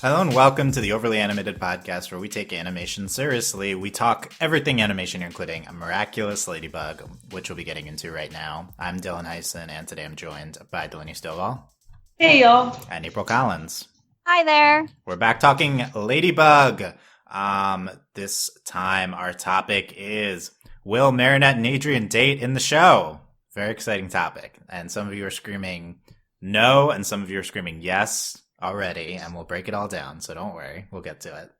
Hello and welcome to the Overly Animated podcast, where we take animation seriously. We talk everything animation, including a Miraculous Ladybug, which we'll be getting into right now. I'm Dylan Hysen, and today I'm joined by Delaney Stovall. Hey, y'all. And April Collins. Hi there. We're back talking Ladybug. This time our topic is, will Marinette and Adrien date in the show? Very exciting topic. And some of you are screaming no, and some of you are screaming yes already, and we'll break it all down, so don't worry, we'll get to it.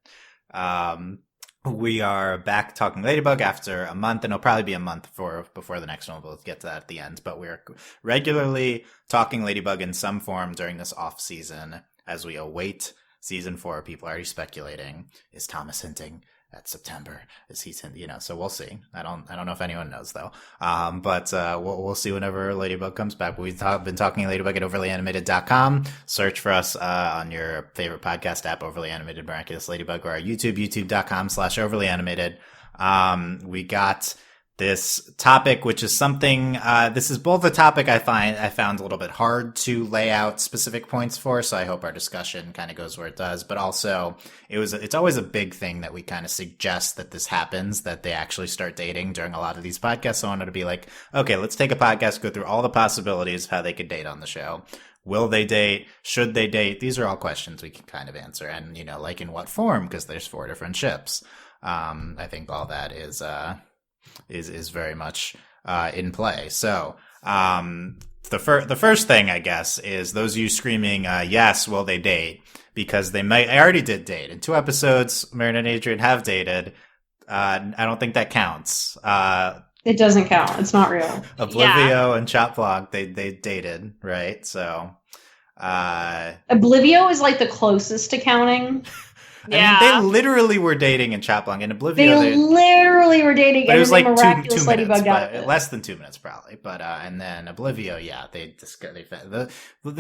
We are back talking Ladybug after a month, and it'll probably be a month before the next one. We'll get to that at the end, but we're regularly talking Ladybug in some form during this off season as we await season 4. People are already speculating, is Thomas hinting at September? Is he, so we'll see. I don't know if anyone knows though. But we'll see whenever Ladybug comes back. We've been talking Ladybug at overlyanimated.com. Search for us on your favorite podcast app, Overly Animated Miraculous Ladybug, or our YouTube, youtube.com/overlyanimated. We got this topic, which is something, this is both a topic I found a little bit hard to lay out specific points for, so I hope our discussion kind of goes where it does, but also it's always a big thing that we kind of suggest that this happens, that they actually start dating during a lot of these podcasts. So I wanted to be like, okay, let's take a podcast, go through all the possibilities of how they could date on the show. Will they date? Should they date? These are all questions we can kind of answer, and, like in what form, because there's 4 different ships. I think all that is very much in play. So the first thing, I guess, is those of you screaming yes, will they date? Because I already did date. In 2 episodes, Marinette and Adrien have dated. I don't think that counts. It doesn't count. It's not real. Oblivio and Chop Vlog, they dated, right? So Oblivio is like the closest to counting. I mean, they literally were dating in Chaplong, and Oblivio. They literally were dating, but it was like Miraculous 2 minutes, Ladybug less than 2 minutes probably. But and then Oblivio, yeah, the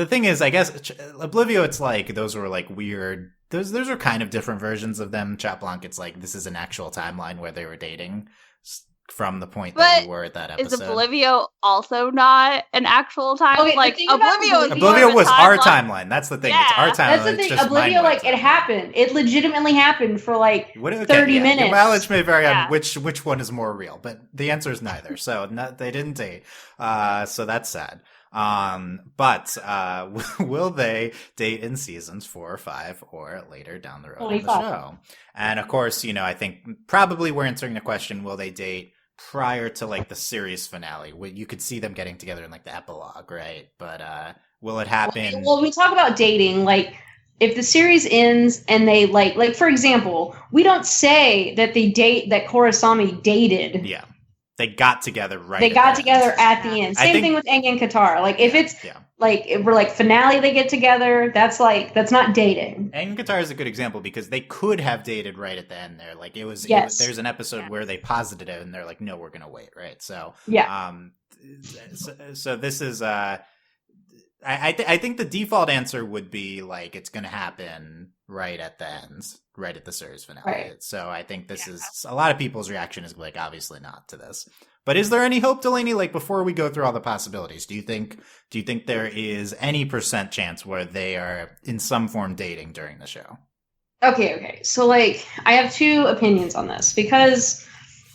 thing is, I guess Oblivio, it's like those were like weird. Those are kind of different versions of them. Chaplong, it's like this is an actual timeline where they were dating from the point that we were at that episode. Is Oblivio also not an actual time? Okay, like Oblivio was our timeline. That's the thing. Yeah. It's our timeline. That's the thing. Oblivio, like, it happened. It legitimately happened for like 30 minutes. Mileage may vary on which one is more real, but the answer is neither. So they didn't date. So that's sad. But will they date in seasons 4 or 5 or later down the road in the show? And of course, I think probably we're answering the question, will they date prior to like the series finale? You could see them getting together in like the epilogue, right? But will it happen? Well, we talk about dating, like if the series ends and they like for example, we don't say that that Korosami dated. Yeah. They got together right. They got together at the end. Same thing with Aang and Qatar. Like if it's like if we're like finale, they get together. That's not dating. Aang and Qatar is a good example because they could have dated right at the end there. Like it was there's an episode where they posited it and they're like, no, we're gonna wait, right? So so this is I think the default answer would be like it's gonna happen right at the end, right at the series finale. Right. So I think this is a lot of people's reaction is like obviously not to this. But is there any hope, Delaney? Like before we go through all the possibilities, do you think there is any % chance where they are in some form dating during the show? Okay. So like I have 2 opinions on this because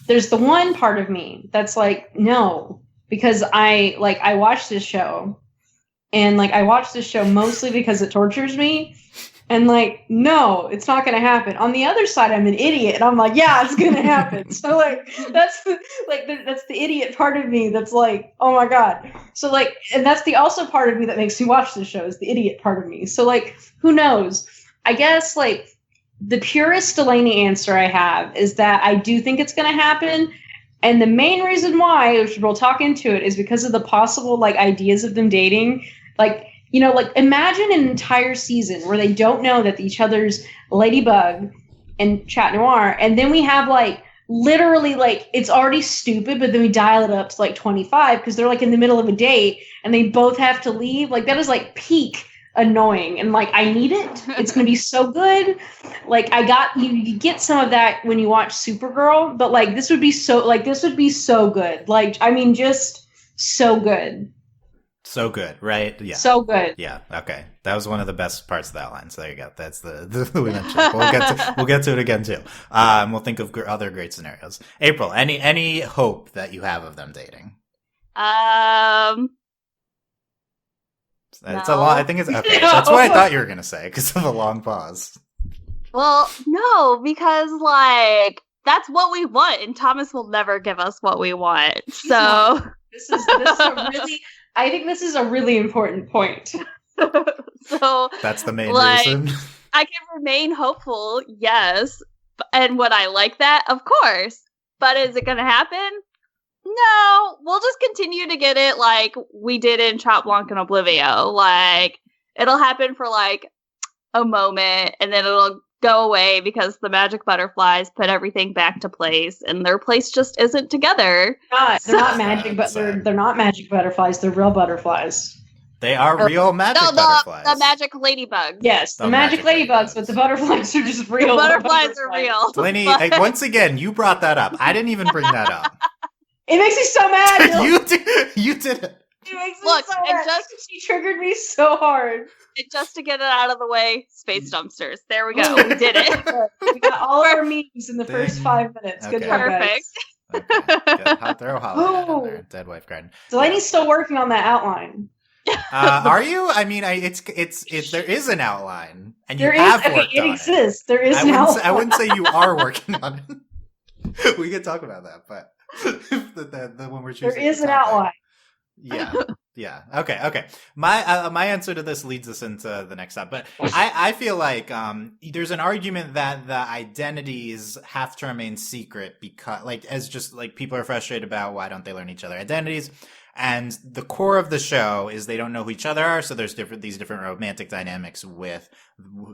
there's the one part of me that's like no, because I watch this show and like I watch this show mostly because it tortures me. And like, no, it's not going to happen. On the other side, I'm an idiot, and I'm like, yeah, it's going to happen. So like, that's the idiot part of me that's like, oh my god. So like, and that's the also part of me that makes me watch this show is the idiot part of me. So like, who knows? I guess like the purest Delaney answer I have is that I do think it's going to happen, and the main reason why, which we'll talk into it, is because of the possible like ideas of them dating, like. Like imagine an entire season where they don't know that each other's Ladybug and Cat Noir, and then we have like literally like it's already stupid, but then we dial it up to like 25 because they're like in the middle of a date and they both have to leave. Like that is like peak annoying, and like I need it. It's gonna be so good. Like you get some of that when you watch Supergirl, but like this would be so good. Like I mean, just so good. So good, right? Yeah. So good. Yeah. Okay. That was one of the best parts of that line. So there you go. That's the we mentioned. We'll get to it again too. We'll think of other great scenarios. April, any hope that you have of them dating? It's a No. long. I think it's okay. No. That's what I thought you were gonna say because of a long pause. Well, no, because like that's what we want, and Thomas will never give us what we want. So This is a really. I think this is a really important point. so That's the main Like- reason. I can remain hopeful, yes. And would I like that? Of course. But is it going to happen? No. We'll just continue to get it like we did in Chop Blanc and Oblivio. Like, it'll happen for like a moment, and then it'll go away because the magic butterflies put everything back to place, and their place just isn't together. They're not magic, but they're not magic butterflies. They're real butterflies. They are real magic No, butterflies. the magic ladybug. Yes, the The magic magic ladybugs, ladybugs. but the butterflies are just real. The butterflies are real. Delaney, But- once again, you brought that up. I didn't even bring that up. It makes me so mad. you did. You did it. It makes me Look, so and mad. She triggered me so hard. And just to get it out of the way, space dumpsters. There we go. We did it. We got all of our memes in the first Ding. 5 minutes. Good Okay. job, guys. Perfect. Okay. Good. Throw a holiday in Oh. there. Dead Wife Garden. Delaney's still working on that outline. Are you? I mean, it's there is an outline, and you There is. have Okay, worked it on exists. There is I an wouldn't, outline. I wouldn't say you are working on it. We could talk about that, but the when we're choosing, There is the an topic. outline. Yeah. Okay. My answer to this leads us into the next step, but I feel like there's an argument that the identities have to remain secret because, like, as just like people are frustrated about why don't they learn each other identities, and the core of the show is they don't know who each other are, so there's these different romantic dynamics with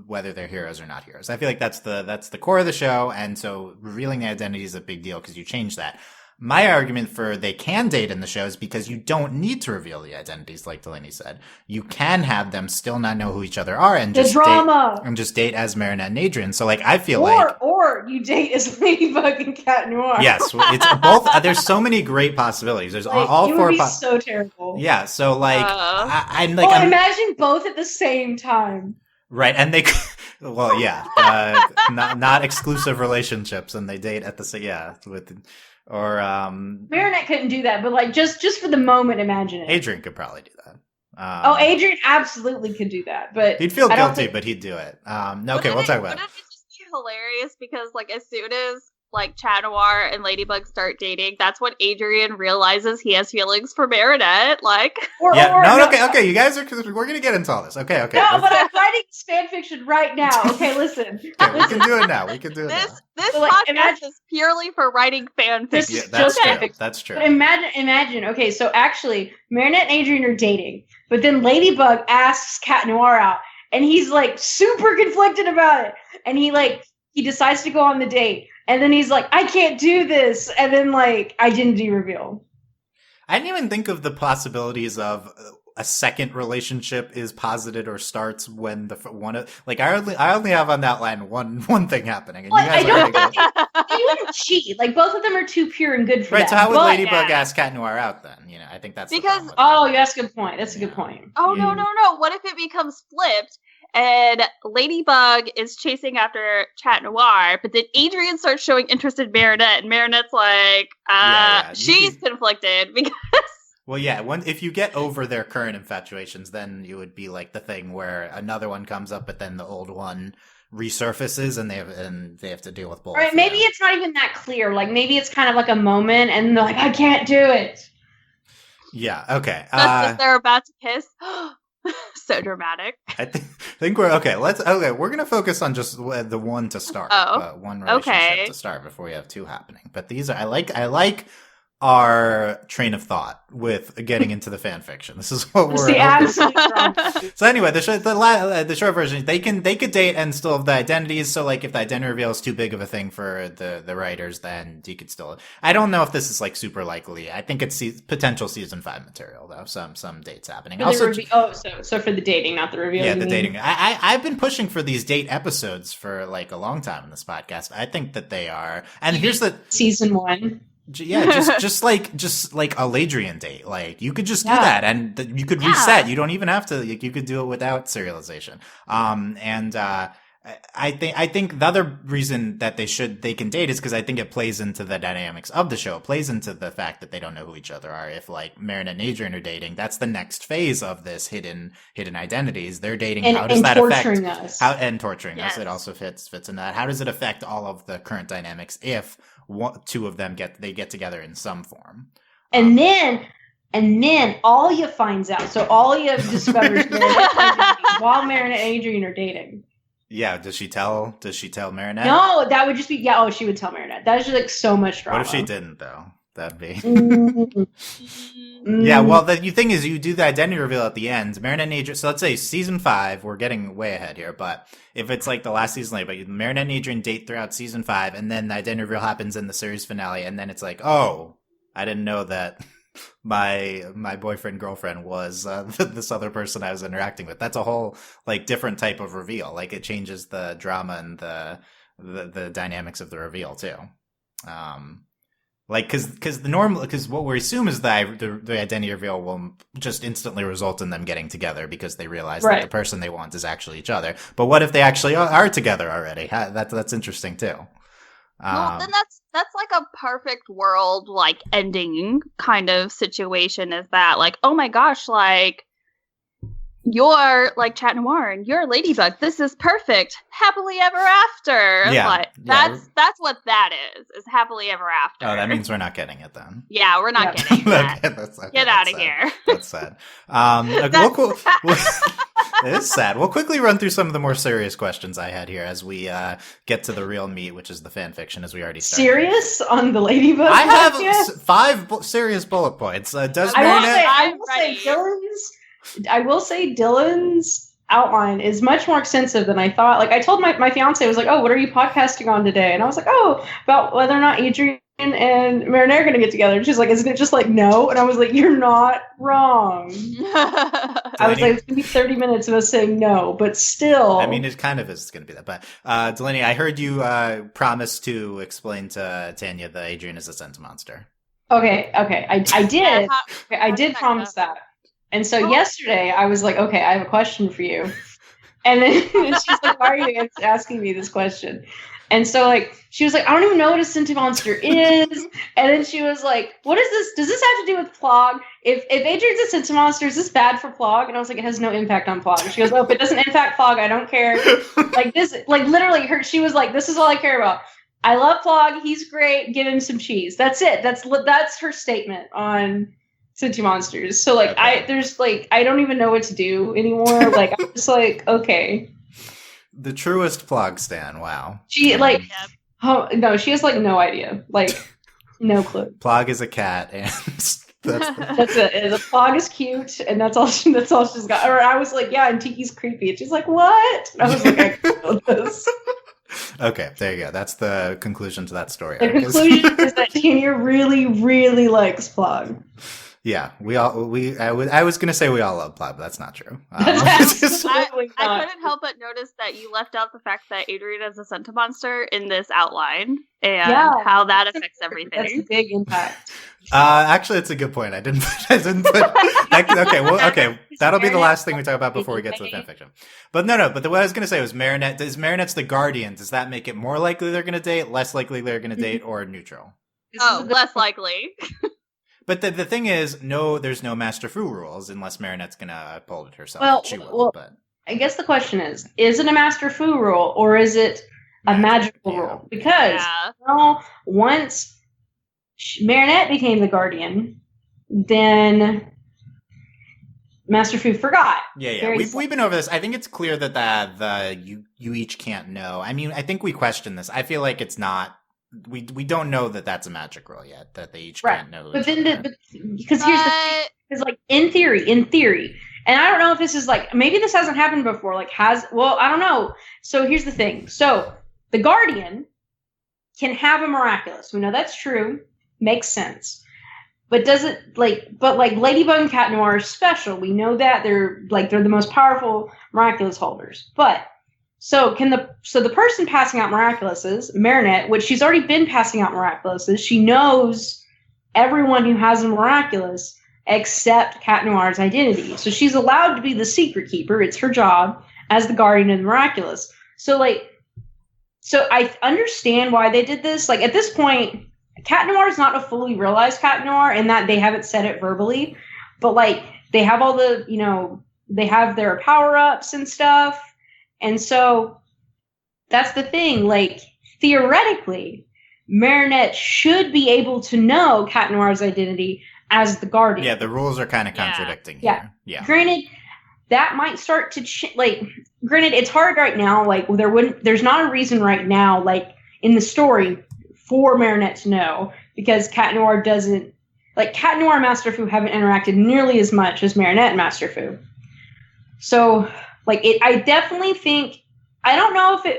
whether they're heroes or not heroes. I feel like that's the core of the show, and so revealing the identity is a big deal because you change that. My argument for they can date in the show is because you don't need to reveal the identities, like Delaney said. You can have them still not know who each other are and The just drama. date as Marinette and Adrien. So, like, I feel Or you date as Ladybug and Cat Noir. yes, it's both. There's so many great possibilities. There's Like, all you four. would be so terrible. Yeah, so like, I'm like, Oh, I'm, imagine both at the same time. right, and they, well, yeah, not exclusive relationships, and they date at the same, yeah, with. Or Marinette couldn't do that, but like just for the moment, imagine it. Adrien could probably do that. Adrien absolutely could do that, but He'd feel I don't guilty, think- but he'd do it. Okay, Wouldn't we'll talk about Wouldn't it. it just be hilarious because, like, as soon as like Chat Noir and Ladybug start dating, that's when Adrien realizes he has feelings for Marinette. Like, Yeah, or no, okay, you guys we're gonna get into all this. Okay. No, but I'm writing this fan fiction right now. Okay, listen. Okay, we can do it now. this So, like, podcast imagine- is purely for writing fan This fiction. is Yeah, that's just true. epic. That's true. But imagine. Okay, so actually, Marinette and Adrien are dating, but then Ladybug asks Cat Noir out, and he's like super conflicted about it, and he decides to go on the date, and then he's like, I can't do this, and then like identity reveal. I didn't even think of the possibilities of a second relationship is posited or starts when the one of like I only have on that line one thing happening, and Well, you guys I are don't gonna go. They wouldn't cheat. Like both of them are too pure and good for Right, that. so how would But- Ladybug ask Cat Noir out then? You know, I think that's the Because- problem with that. Oh, that's a good point. That's a good point. Oh Yeah. no! What if it becomes flipped and Ladybug is chasing after Chat Noir, but then Adrien starts showing interest in Marinette, and Marinette's like, Yeah, you she's could- conflicted because Well, yeah, if you get over their current infatuations, then it would be like the thing where another one comes up, but then the old one resurfaces, and they have to deal with both. All right, maybe yeah. it's not even that clear. Like maybe it's kind of like a moment, and they're like, I can't do it. Yeah. Okay. that's if they're about to kiss. So dramatic. I think we're okay. We're gonna focus on just the one to start. One relationship okay. to start before we have two happening. But these are I like our train of thought with getting into the fan fiction. This is what It's we're the hoping- absolute wrong. So anyway, the short version, they could date and still have the identities. So like, if the identity reveal is too big of a thing for the writers, then you could still. I don't know if this is like super likely. I think it's potential season 5 material though. Some dates happening. For Also, so for the dating, not the reveal. yeah, you the mean? dating. I've been pushing for these date episodes for like a long time in this podcast. I think that they are. And here's the Season 1. Yeah, just like a Ladrien date. Like you could just do that, and you could reset. You don't even have to. Like, you could do it without serialization. I think the other reason that they can date is because I think it plays into the dynamics of the show. It plays into the fact that they don't know who each other are. If like Marinette and Adrien are dating, that's the next phase of this hidden identities. They're dating. How does that affect us? Torturing us? It also fits in that. How does it affect all of the current dynamics if two of them get together in some form? And then all you finds out. So all you discovers while Marinette and Adrien are dating. Yeah, does she tell Marinette? No, that would just be she would tell Marinette. That is just like so much drama. What if she didn't though? That'd be Yeah, well the thing is you do the identity reveal at the end. Marinette and Adrien, so let's say season 5, we're getting way ahead here, but if it's like the last season but Marinette and Adrien date throughout season 5 and then the identity reveal happens in the series finale and then it's like, oh, I didn't know that my boyfriend girlfriend was this other person I was interacting with. That's a whole like different type of reveal. Like it changes the drama and the dynamics of the reveal too. Like because what we assume is that the identity reveal will just instantly result in them getting together because they realize that the person they want is actually each other. But what if they actually are together already? That's interesting too. Well, then that's like a perfect world, like, ending kind of situation is that, like, oh my gosh, like, you're, like, Cat Noir and you're Ladybug. This is perfect. Happily ever after. Yeah. Like, that's what that is happily ever after. Oh, that means we're not getting it then. Yeah, we're not getting that. Get out of here. That's sad. It is sad. We'll quickly run through some of the more serious questions I had here as we get to the real meat, which is the fan fiction, as we already started. Serious on the Ladybug? I have 5 serious bullet points. I will say Dylan's outline is much more extensive than I thought. Like I told my fiance, was like, oh, what are you podcasting on today? And I was like, oh, about whether or not Adrien and Marinette are going to get together. And she's like, isn't it just like no? And I was like, you're not wrong. I was like, it's going to be 30 minutes of us saying no, but still. I mean, it kind of is going to be that. But Delaney, I heard you promise to explain to Tanya that Adrien is a sense monster. Okay, I did. I did promise that. And so yesterday I was like, okay, I have a question for you. And then she's like, why are you asking me this question? And so like, she was like, I don't even know what a Senti monster is. And then she was like, what is this? Does this have to do with Plog? If Adrien's a Senti monster, is this bad for Plog? And I was like, it has no impact on Plog. And she goes, oh, if it doesn't impact Plog, I don't care. Like this, like literally she was like, this is all I care about. I love Plog. He's great. Give him some cheese. That's it. That's her statement on Senti monsters. So like okay. I don't even know what to do anymore. Like I'm just like, okay. The truest Plog stan. Wow. She like oh no, she has like no idea. Like no clue. Plog is a cat and that's it. The Plog is cute and that's all she's got. Or I was like, yeah, and Tiki's creepy. And she's like, what? And I was like, I can't know this. Okay, there you go. That's the conclusion to that story. The conclusion is that Tanya really, really likes Plog. Yeah, I was going to say we all love Plog, but that's not true. I couldn't help but notice that you left out the fact that Adrien is a Senti monster in this outline and how that affects everything. That's a big impact. Actually, it's a good point. I didn't put okay. That'll be the last thing we talk about before we get to the fanfiction. But no. But what I was going to say was Marinette's the Guardian. Does that make it more likely they're going to date, less likely they're going to date, or neutral? Less likely. But the thing is, there's no Master Fu rules unless Marinette's going to uphold it herself. Well, I guess the question is it a Master Fu rule or is it a magical rule? Because once Marinette became the Guardian, then Master Fu forgot. Yeah. We've been over this. I think it's clear that you each can't know. I mean, I think we question this. I feel like it's not. We don't know that that's a magic rule yet. That they each can't know. But then, because here's the thing: is like in theory, and I don't know if this is like maybe this hasn't happened before. Like I don't know. So here's the thing: so the Guardian can have a miraculous. We know that's true. Makes sense. But does it but Ladybug and Cat Noir are special. We know that they're the most powerful miraculous holders. But So the person passing out Miraculouses, Marinette, which she's already been passing out Miraculouses, she knows everyone who has a Miraculous except Cat Noir's identity. So she's allowed to be the secret keeper. It's her job as the guardian of the Miraculous. So I understand why they did this. Like, at this point, Cat Noir is not a fully realized Cat Noir, in that they haven't said it verbally, but like they have all the, they have their power-ups and stuff. And so that's the thing. Like, theoretically, Marinette should be able to know Cat Noir's identity as the guardian. Yeah, the rules are kind of contradicting here. Yeah. Granted, that might start to granted, it's hard right now. Like, there's not a reason right now, like in the story, for Marinette to know, because Cat Noir doesn't, like, Cat Noir and Master Fu haven't interacted nearly as much as Marinette and Master Fu. So, like, I definitely think, I don't know if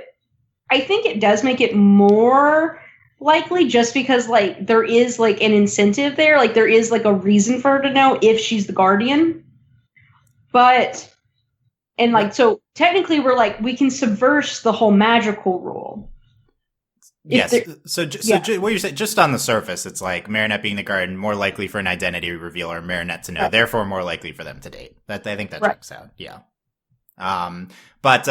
I think it does make it more likely, just because, like, there is, like, an incentive there. Like, there is, like, a reason for her to know if she's the guardian. But, and, like, so technically we can subvert the whole magical rule. Yes. So what you're saying, just on the surface, it's like Marinette being the guardian, more likely for an identity reveal or Marinette to know, therefore more likely for them to date. I think that checks out. Yeah. But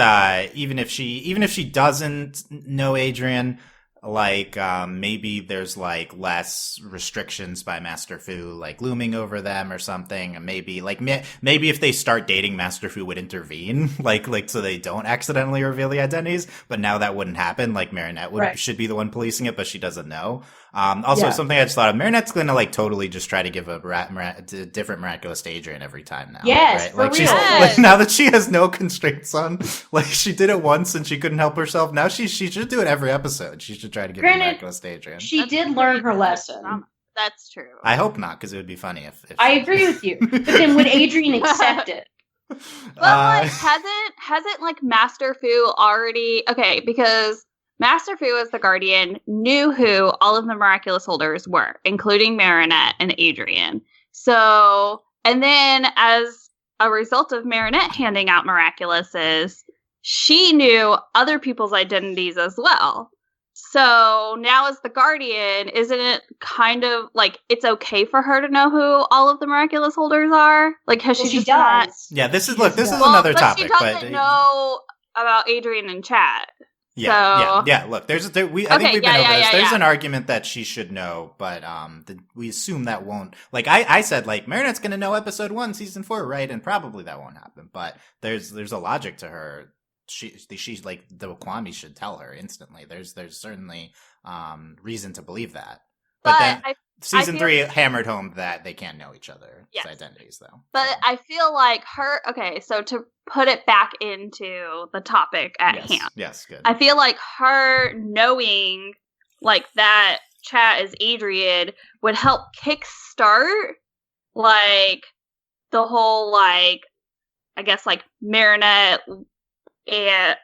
even if she doesn't know Adrien, like, maybe there's, like, less restrictions by Master Fu, like, looming over them or something. And maybe if they start dating, Master Fu would intervene, like, so they don't accidentally reveal the identities. But now that wouldn't happen. Like, Marinette should be the one policing it, but she doesn't know. Something I just thought of, Marinette's gonna, like, totally just try to give a different Miraculous to Adrien every time now. Yes, right? Like, she's, like, now that she has no constraints on, like, she did it once and she couldn't help herself. Now she should do it every episode. She should try to give a Miraculous to Adrien. She did learn her lesson. That's true. I hope not, because it would be funny if I agree with you. But then would Adrien accept it? But like, hasn't like Master Fu already? Okay, because Master Fu as the Guardian knew who all of the Miraculous holders were, including Marinette and Adrien. So, and then as a result of Marinette handing out Miraculouses, she knew other people's identities as well. So now as the Guardian, isn't it kind of like it's okay for her to know who all of the Miraculous holders are? Like, has she just not? Yeah, this is another topic. She doesn't know about Adrien and Chat. Yeah. Look, I think we've been over this. There's an argument that she should know, but we assume that won't. Like I said, like Marinette's going to know episode 1, season 4, right? And probably that won't happen. But there's a logic to her. She's like the Kwame should tell her instantly. There's certainly reason to believe that. But then season 3 hammered home that they can't know each other's identities, though. But I feel like her. Okay, so to put it back into the topic at hand. Yes, good. I feel like her knowing like that Chat is Adrien would help kickstart like the whole like I guess like Marinette and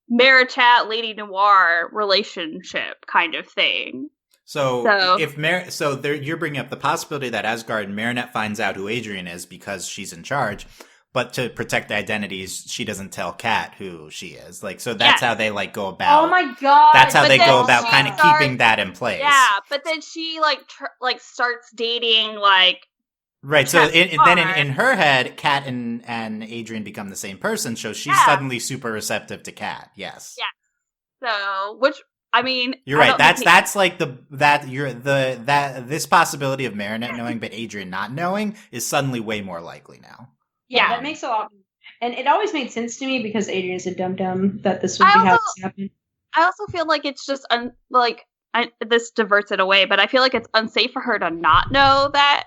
Marichat Lady Noir relationship kind of thing. So you're bringing up the possibility that as Guardian, Marinette finds out who Adrien is because she's in charge, but to protect the identities, she doesn't tell Cat who she is. Like, so that's how they like go about. Oh my god! That's how they go about kind of keeping that in place. Yeah, but then she like starts dating like. Right, so then in her head, Cat and Adrien become the same person, so she's suddenly super receptive to Cat. Yes. Yeah. So, which I mean, you're right. That's like this possibility of Marinette knowing but Adrien not knowing is suddenly way more likely now. Yeah, that makes a lot. And it always made sense to me because Adrien's a dum-dum that this would be how this happened. I also feel like it's just this diverts it away, but I feel like it's unsafe for her to not know that.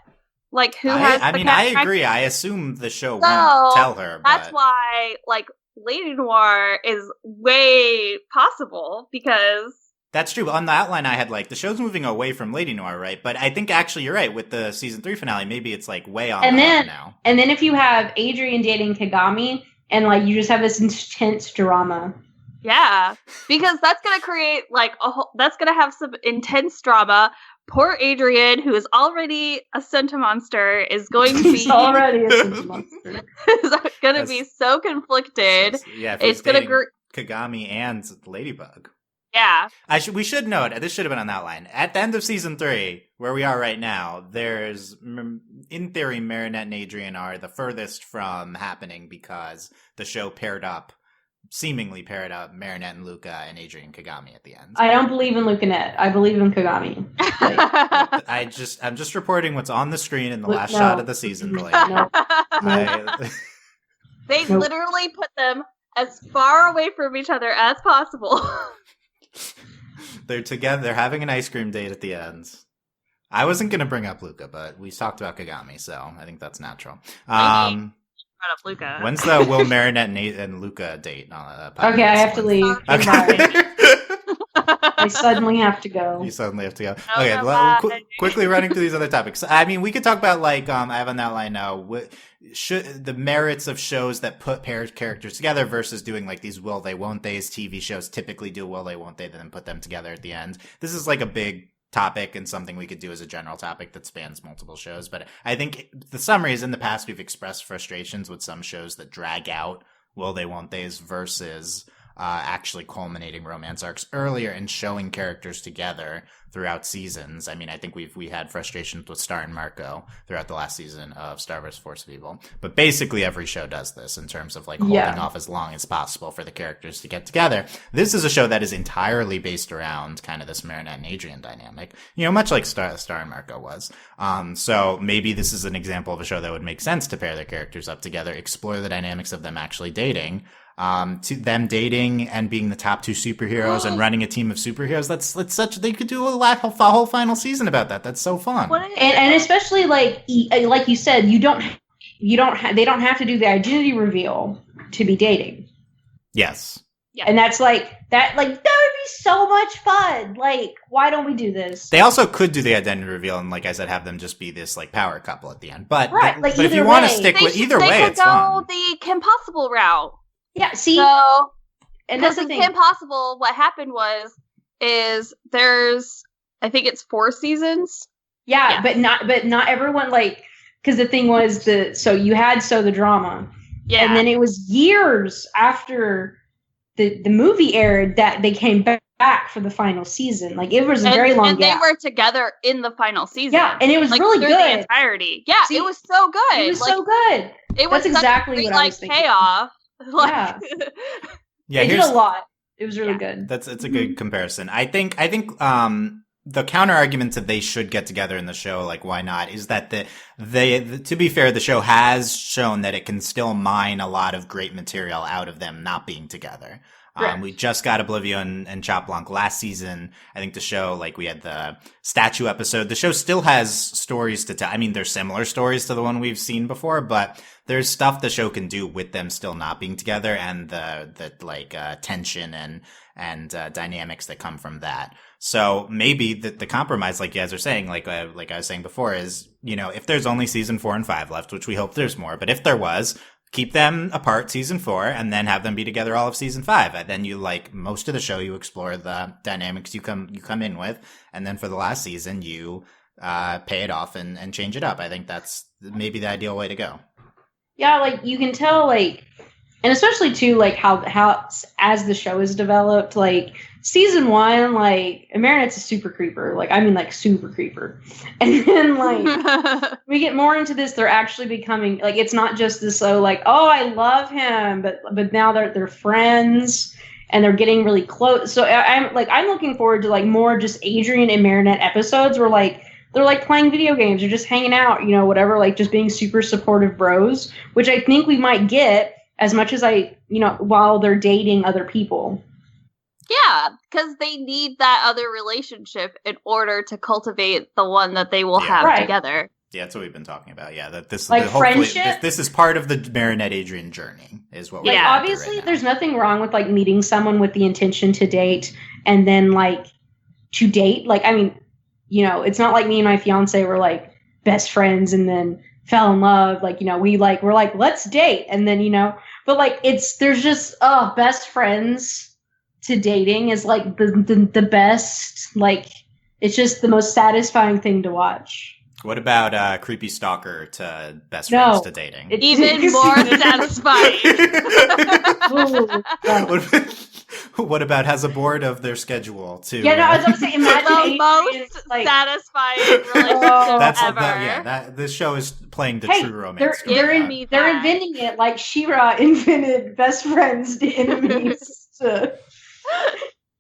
Like, who has I mean, I agree. I assume the show won't tell her. That's why, like, Lady Noir is way possible, because... That's true. On the outline I had, like, the show's moving away from Lady Noir, right? But I think, actually, you're right. With the season 3 finale, maybe it's, like, way on now. And then if you have Adrien dating Kagami, and, like, you just have this intense drama... Yeah, because that's going to create, like, that's going to have some intense drama. Poor Adrien, who is already a Sentimonster, is going to be... already a Sentimonster. is going to be so conflicted. Yeah, it's going to Kagami and Ladybug. Yeah. We should note, this should have been on that line. At the end of season 3, where we are right now, there's, in theory, Marinette and Adrien are the furthest from happening because the show seemingly paired up Marinette and Luca and Adrien Kagami at the end. I don't believe in Lucanette. I believe in Kagami. I'm just reporting what's on the screen in the last shot of the season. No. They literally put them as far away from each other as possible. They're together. They're having an ice cream date at the end. I wasn't going to bring up Luca, but we talked about Kagami, so I think that's natural. Brought up Luca. When's the Will Marinette and Luca date? Okay, I have to leave. Okay. I suddenly have to go. You suddenly have to go. No, Okay, quickly running through these other topics. I mean, we could talk about, like, I have on that line now, the merits of shows that put paired characters together versus doing, like, these will they, won't they's. TV shows typically do will they, won't they, then put them together at the end. This is, like, a big topic and something we could do as a general topic that spans multiple shows. But I think the summary is, in the past, we've expressed frustrations with some shows that drag out will they, won't they's versus actually culminating romance arcs earlier and showing characters together throughout seasons. I mean, I think we had frustrations with Star and Marco throughout the last season of Star vs. Force of Evil. But basically every show does this in terms of, like, holding off as long as possible for the characters to get together. This is a show that is entirely based around kind of this Marinette and Adrien dynamic, much like Star and Marco was. So maybe this is an example of a show that would make sense to pair their characters up together, explore the dynamics of them actually dating, to them dating and being the top 2 superheroes and running a team of superheroes. That's they could do a whole final season about that. That's so fun. And especially, like you said, they don't have to do the identity reveal to be dating. Yes. Yeah. And that's that would be so much fun. Like, why don't we do this? They also could do the identity reveal and, like I said, have them just be this, like, power couple at the end. But but if you want to stick with either way, it's fun. They could go the Kim Possible route. Yeah, see? So, and that's the thing. Kim Possible, what happened is there's, I think it's 4 seasons. Yeah, but not everyone, like, because the thing was you had the drama. Yeah. And then it was years after the movie aired that they came back for the final season. Like, it was a very long gap. And they were together in the final season. Yeah, and it was, like, really good. The entirety. Yeah, it was so good. It was so good. It was exactly what I was thinking. Payoff. Yeah. They did a lot. It was really good. It's a good comparison. I think the counter argument that they should get together in the show, like, why not, is that to be fair, the show has shown that it can still mine a lot of great material out of them not being together. We just got Oblivion and Chop Blanc last season. I think the show, like, we had the statue episode. The show still has stories to tell. I mean, there's similar stories to the one we've seen before, but there's stuff the show can do with them still not being together, and the tension and dynamics that come from that. So maybe the compromise, like you guys are saying, like I was saying before, is, if there's only season 4 and 5 left, which we hope there's more, but if there was, keep them apart season 4 and then have them be together all of season 5. And then you, like, most of the show, you explore the dynamics you come in with. And then for the last season, you pay it off and change it up. I think that's maybe the ideal way to go. Yeah, like, you can tell, like, and especially too, like, how as the show is developed, like, season 1, like, Marinette's a super creeper. Like, I mean, like, super creeper. And then, like, we get more into this, they're actually becoming, like, it's not just this, like, oh, I love him, but now they're friends, and they're getting really close. So I'm looking forward to, like, more just Adrien and Marinette episodes where, like, they're, like, playing video games or just hanging out, whatever, like, just being super supportive bros, which I think we might get as much as while they're dating other people. Yeah, because they need that other relationship in order to cultivate the one that they will have together. Yeah, that's what we've been talking about. Yeah, that this, like, friendship. This is part of the Marinette Adrien journey, is what we're like. Obviously, there's nothing wrong with, like, meeting someone with the intention to date and then, like, to date. Like, I mean, it's not like me and my fiance were, like, best friends and then fell in love. Like, we're like, let's date, and then but, like, there's just best friends to dating is, like, the best, like, it's just the most satisfying thing to watch. What about creepy stalker to best No. friends to dating? Even more satisfying. Ooh, yeah. What about has a board of their schedule to? Yeah, no, I was gonna say, imagine The Adrian, most like, satisfying relationship That's ever. this show is playing the hey, true romance. Give story. me they're that. inventing it like She-Ra invented best friends to enemies to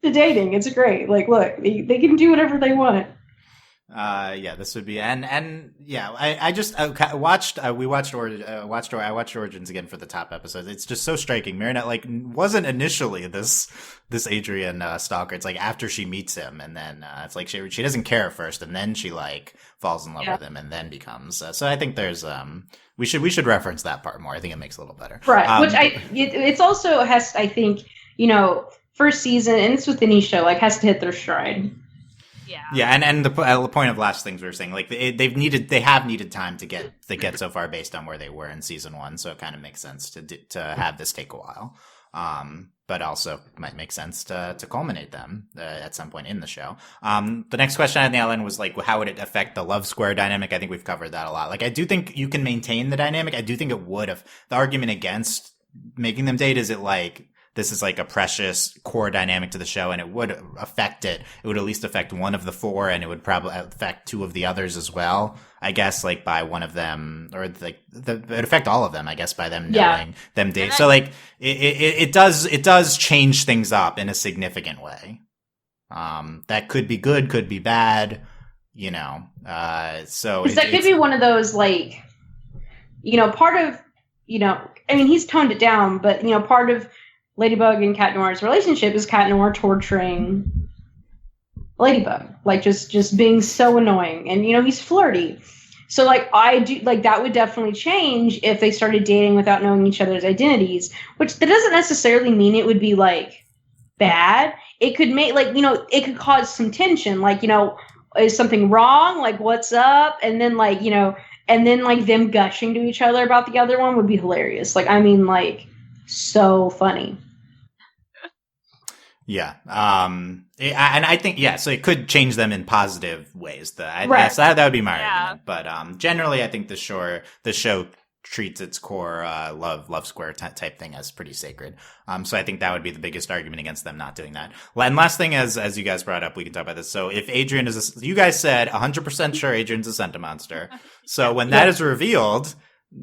dating. It's great. Like, look, they can do whatever they want. This would be and yeah, I just watched Origins again for the top episode. It's just so striking. Marinette like wasn't initially this Adrien stalker. It's like after she meets him, and then it's like she doesn't care at first, and then she like falls in love with him, and then becomes. So I think there's we should reference that part more. I think it makes it a little better, Right? It's also has, I think, first season, and it's with any show, like, has to hit their stride. Yeah, and the point of last things we were saying, like they have needed time to get so far based on where they were in season 1, so it kind of makes sense to have this take a while, but also might make sense to culminate them at some point in the show. The next question I had, Ellen, was like, how would it affect the love square dynamic? I think we've covered that a lot. Like, I do think you can maintain the dynamic. I do think it would. If the argument against making them date is it like, this is like a precious core dynamic to the show, and it would affect it. It would at least affect one of the 4, and it would probably affect 2 of the others as well. I guess, like, by one of them, or like it would affect all of them, I guess, by them knowing them date. So like it does change things up in a significant way. That could be good, could be bad, so that could be one of those, like, part of, I mean, he's toned it down, but part of Ladybug and Cat Noir's relationship is Cat Noir torturing Ladybug, like just being so annoying, and he's flirty. So like, I do, like, that would definitely change if they started dating without knowing each other's identities, which that doesn't necessarily mean it would be like bad. It could make, like, it could cause some tension, like, is something wrong, like, what's up, and then like, and then like them gushing to each other about the other one would be hilarious. Like, I mean, like, so funny. Yeah. And I think, so it could change them in positive ways. Right. So that would be my argument. But generally, I think the show treats its core love square type thing as pretty sacred. So I think that would be the biggest argument against them not doing that. And last thing, as you guys brought up, we can talk about this. So if Adrien you guys said 100% sure Adrien's a Sentimonster. So when that is revealed,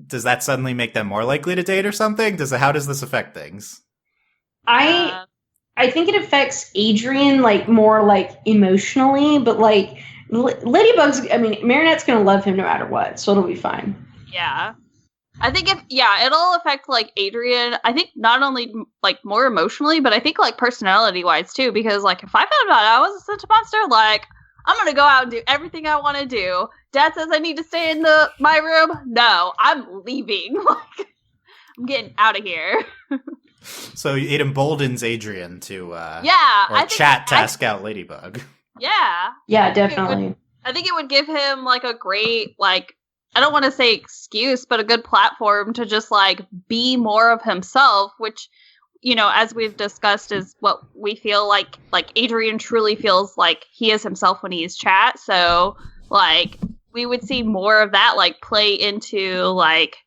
does that suddenly make them more likely to date or something? How does this affect things? I think it affects Adrien, like, more, like, emotionally, but, like, Ladybug's, I mean, Marinette's gonna love him no matter what, so it'll be fine. Yeah. I think it'll affect, like, Adrien, I think not only, like, more emotionally, but I think, like, personality-wise, too, because, like, if I found out I was a Sentimonster, like, I'm gonna go out and do everything I want to do. Dad says I need to stay in my room. No, I'm leaving. Like, I'm getting out of here. So it emboldens Adrien to task out Ladybug. Yeah. Yeah, definitely. I think it would give him, like, a great, like, I don't want to say excuse, but a good platform to just, like, be more of himself, which, as we've discussed, is what we feel like Adrien truly feels like he is himself when he is Chat. So, like, we would see more of that, like, play into, like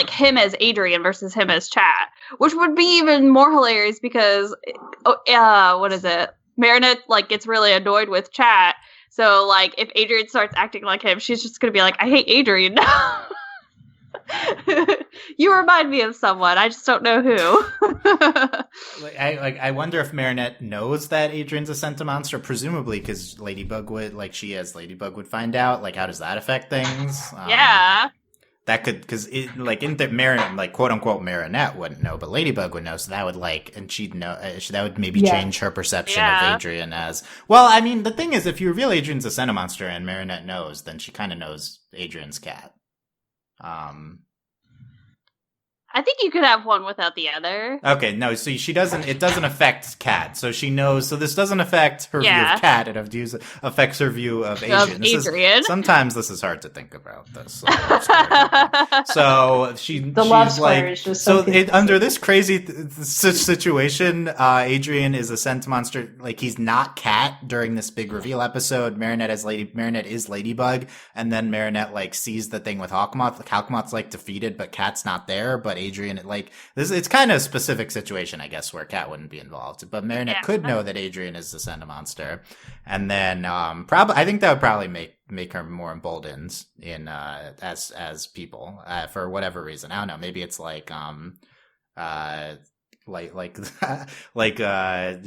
him as Adrien versus him as Chat, which would be even more hilarious because, what is it? Marinette, like, gets really annoyed with Chat. So, like, if Adrien starts acting like him, she's just gonna be like, I hate Adrien now. You remind me of someone. I just don't know who. I wonder if Marinette knows that Adrien's a Sentimonster, presumably because Ladybug would find out. Like, how does that affect things? Yeah. That could, because Marinette, like, quote unquote, Marinette wouldn't know, but Ladybug would know, so that would, like, and she'd know, that would maybe change her perception of Adrien as, well, I mean, the thing is, if you reveal Adrien's a Sentimonster and Marinette knows, then she kind of knows Adrien's cat. I think you could have one without the other. Okay, no, so she doesn't. It doesn't affect Kat, so she knows. So this doesn't affect her view of Kat. It affects her view of Adrien. Sometimes this is hard to think about this. So she's like, is just so under this crazy situation, Adrien is a scent monster. Like he's not Kat during this big reveal episode. Marinette is Ladybug, and then Marinette like sees the thing with Hawkmoth. Hawkmoth's like defeated, but Kat's not there. But Adrien, like this, it's kind of a specific situation, I guess, where Kat wouldn't be involved, but Marinette could know that Adrien is the Scent monster, and then probably I think that would probably make her more emboldened in as people for whatever reason. I don't know. Maybe it's like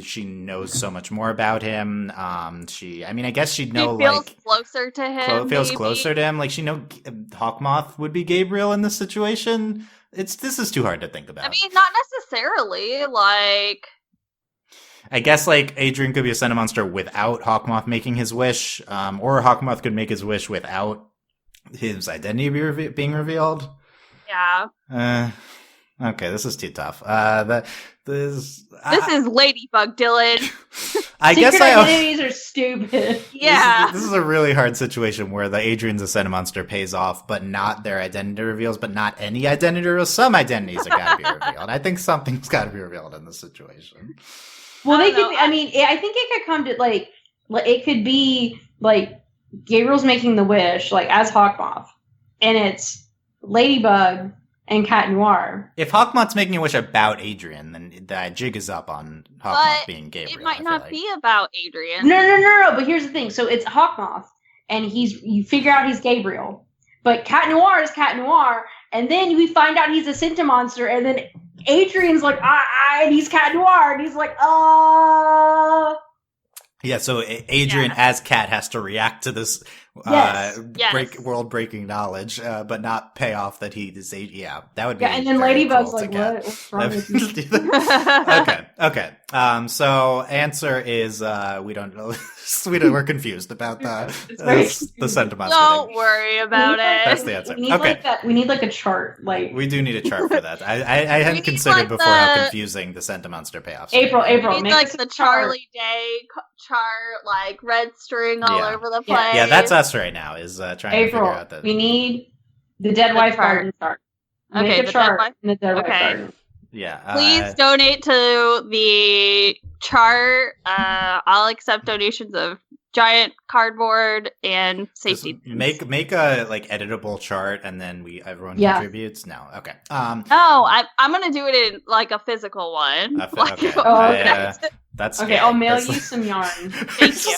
she knows so much more about him. I guess she'd know. She feels closer to him. Feels closer to him. Like she know Hawkmoth would be Gabriel in this situation. This is too hard to think about. I mean, not necessarily. Like, I guess like Adrien could be a Scent monster without Hawkmoth making his wish, or Hawkmoth could make his wish without his identity being revealed. Yeah. Okay, this is too tough. This is Ladybug, Dylan. I Secret guess identities are stupid. Yeah. This is a really hard situation where the Adrien's a Scent monster pays off, but not their identity reveals, but not any identity reveals. Some identities have got to be revealed. I think something's got to be revealed in this situation. Well, I think it could come to like it could be like Gabriel's making the wish, like as Hawkmoth, and it's Ladybug and Cat Noir. If Hawkmoth's making a wish about Adrien, then the jig is up on Hawkmoth being Gabriel. It might not be about Adrien. No. But here's the thing. So it's Hawkmoth, and you figure out he's Gabriel. But Cat Noir is Cat Noir, and then we find out he's a Scent monster, and then Adrien's like, and he's Cat Noir, and he's like, Yeah, so Adrien as Cat has to react to this world-breaking knowledge, but not pay off that he is that would be and then Ladybug's like, what's wrong with you? Okay. So answer is we don't know. We're confused about the Scent monster. Don't worry about it. That's the answer. We need like a chart. Like we do need a chart for that. I hadn't considered before how confusing the Scent monster payoffs. April. We need like the Charlie Day chart, like red string all over the place. Yeah, that's us right now. Is trying to figure out that we need the Dead Wife Garden chart. Make a chart in the Dead Wife Garden. Yeah. Please donate to the chart. I'll accept donations of giant cardboard and safety. Make a like editable chart, and then everyone contributes. No, okay. No, I'm gonna do it in like a physical one. That's okay. I'll mail you some yarn. Thank you.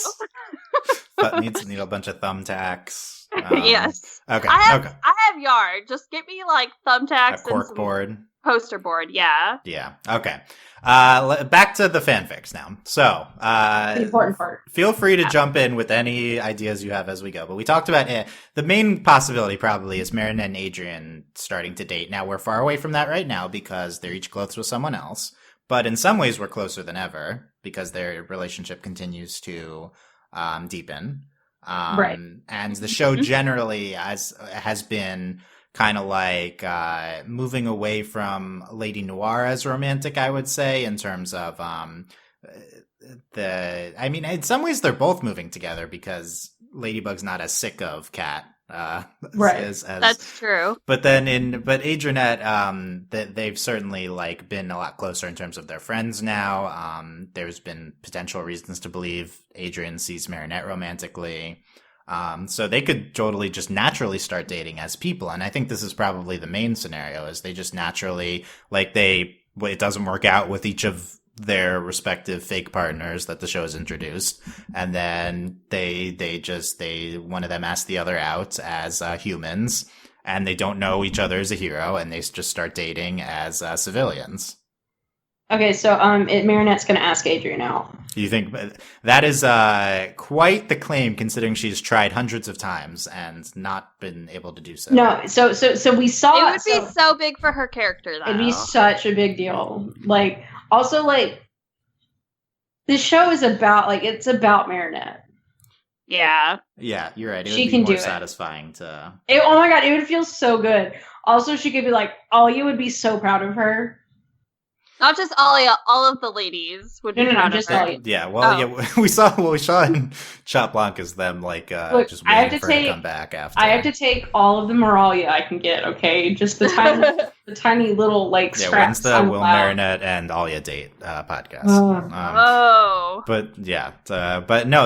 But need a bunch of thumbtacks. Yes. Okay. I have yarn. Just get me like thumbtacks. A cork board. Poster board, yeah. Yeah. Okay. Back to the fanfics now. So, the important part. Feel free to jump in with any ideas you have as we go. But we talked about the main possibility probably is Marinette and Adrien starting to date. Now we're far away from that right now because they're each close with someone else. But in some ways we're closer than ever because their relationship continues to deepen. Right. And the show generally has been kind of like moving away from Lady Noir as romantic, I would say, in terms of in some ways they're both moving together because Ladybug's not as sick of Cat. Right. That's true. But then Adrienette, they've certainly like been a lot closer in terms of their friends now. There's been potential reasons to believe Adrien sees Marinette romantically. So they could totally just naturally start dating as people. And I think this is probably the main scenario is they just naturally, it doesn't work out with each of their respective fake partners that the show has introduced. And then one of them asks the other out as humans and they don't know each other as a hero and they just start dating as civilians. Okay, so Marinette's going to ask Adrien out. You think that is quite the claim, considering she's tried hundreds of times and not been able to do so. No, so we saw it would be so big for her character. Though. It'd be such a big deal. Also, this show is about it's about Marinette. Yeah. Yeah, you're right. It She would be can more do it. satisfying to. Oh my god, it would feel so good. Also, she could be like, Alia would be so proud of her. Not just Alia, all of the ladies would be No, proud just of her. Alia. Yeah, well, yeah, we saw in Chat Blanc is them like Look, just I have waiting to for her to take- come back after. I have to take all of the Moralia I can get, okay? Just the tiny little, like, Yeah, scraps. when's the I'm Will allowed. Marinette and Alia date podcast? Oh. Oh. But yeah, but no,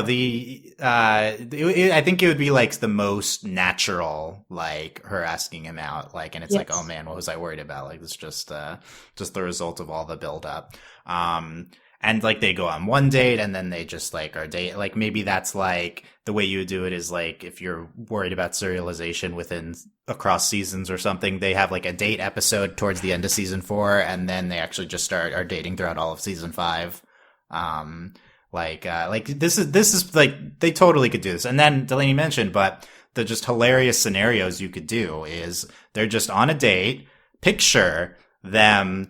I think it would be like the most natural, like her asking him out, like, and it's like, Yes. oh man, what was I worried about? Like, it's just the result of all the build up. And like they go on one date and then they just like are date, like maybe that's like the way you would do it is like if you're worried about serialization within across seasons or something, they have like a date episode towards the end of season 4 and then they actually just are dating throughout all of season 5. Like this is like they totally could do this. And then Delaney mentioned, but the just hilarious scenarios you could do is they're just on a date. Picture them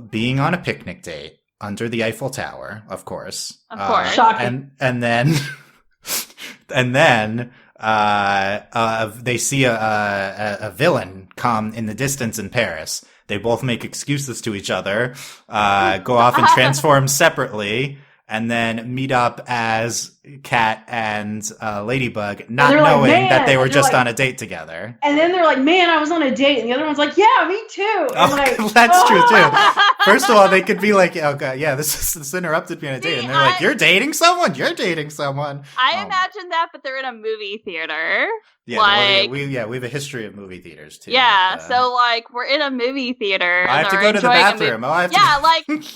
being on a picnic date under the Eiffel Tower, of course. Of course. Shocking. And then they see a villain come in the distance in Paris. They both make excuses to each other, go off and transform separately, and then meet up as Cat and Ladybug, not they're like, knowing "Man," that they were and they're just like- on a date together. And then they're like, man, I was on a date. And the other one's like, yeah, me too. And Oh, like, that's true too. First of all, they could be like, "Oh god, yeah, this interrupted me on a date," See, and they're like, "You're dating someone? You're dating someone?" I imagine that, but they're in a movie theater. Yeah, like- we have a history of movie theaters too. Yeah, Like, so like we're in a movie theater. I have and to they're go to the enjoying a movie- bathroom. Oh, I have to. Yeah,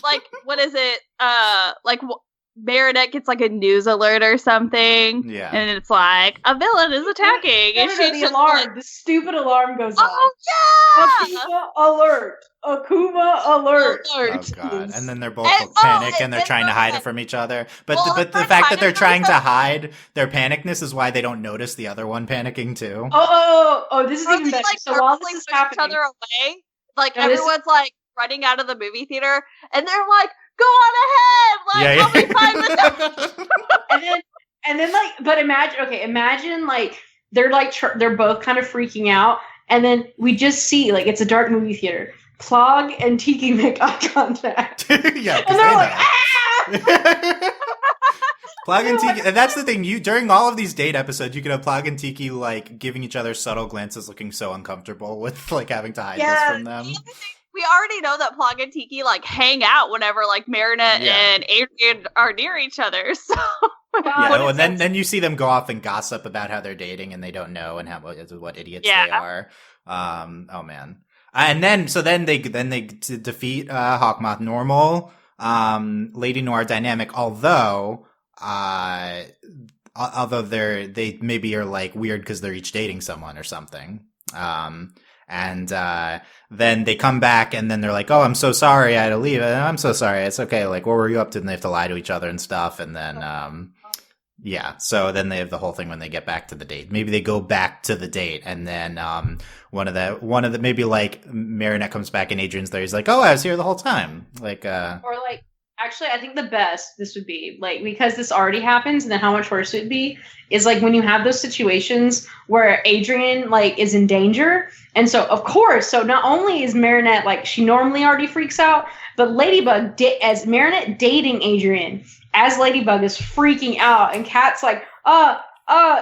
like what is it? Marinette gets like a news alert or something, Yeah. and it's like a villain is attacking, and no, she's the just alarm, like, the stupid alarm goes off. "Oh yeah!" Akuma alert! Akuma alert! Oh god! And then they're both And- panic oh, and they're and trying to then- hide it from each other. But Well, but the they're fact that they're hiding trying from to each other. hide their panicness is why they don't notice the other one panicking too. Oh, this is Or even they better. like So while purposely this is push each happening, other away. Like No, this- everyone's like running out of the movie theater, and they're like, "Go on ahead!" Like, I'll be fine with that. and then like, but imagine like they're like they're both kind of freaking out, and then we just see like it's a dark movie theater. Plog and Tiki make eye contact, Yeah, 'cause and they're they like, know. ah! Plug and Tiki, and that's the thing. You during all of these date episodes, you could have Plug and Tiki like giving each other subtle glances, looking so uncomfortable with like having to hide this Yes. from them. We already know that Plog and Tiki like hang out whenever like Marinette Yeah. and Adrien are near each other. So Yeah, What oh, is and then that? then you see them go off and gossip about how they're dating and they don't know and what idiots Yeah. they are. Oh man. And then they defeat Hawkmoth normal, Lady Noir dynamic. Although they maybe are like weird because they're each dating someone or something. And then they come back and then they're like, "Oh, I'm so sorry, I had to leave." I'm so sorry. It's okay. Like, what were you up to? And they have to lie to each other and stuff. And then yeah. So then they have the whole thing when they get back to the date. Maybe they go back to the date and then one of the maybe like Marinette comes back and Adrian's there. He's like, "Oh, I was here the whole time." Like Or like, actually, I think the best this would be like because this already happens, and then how much worse it would be is like when you have those situations where Adrien like is in danger, and so of course, so not only is Marinette like she normally already freaks out, but Ladybug as Marinette dating Adrien as Ladybug is freaking out, and Cat's like,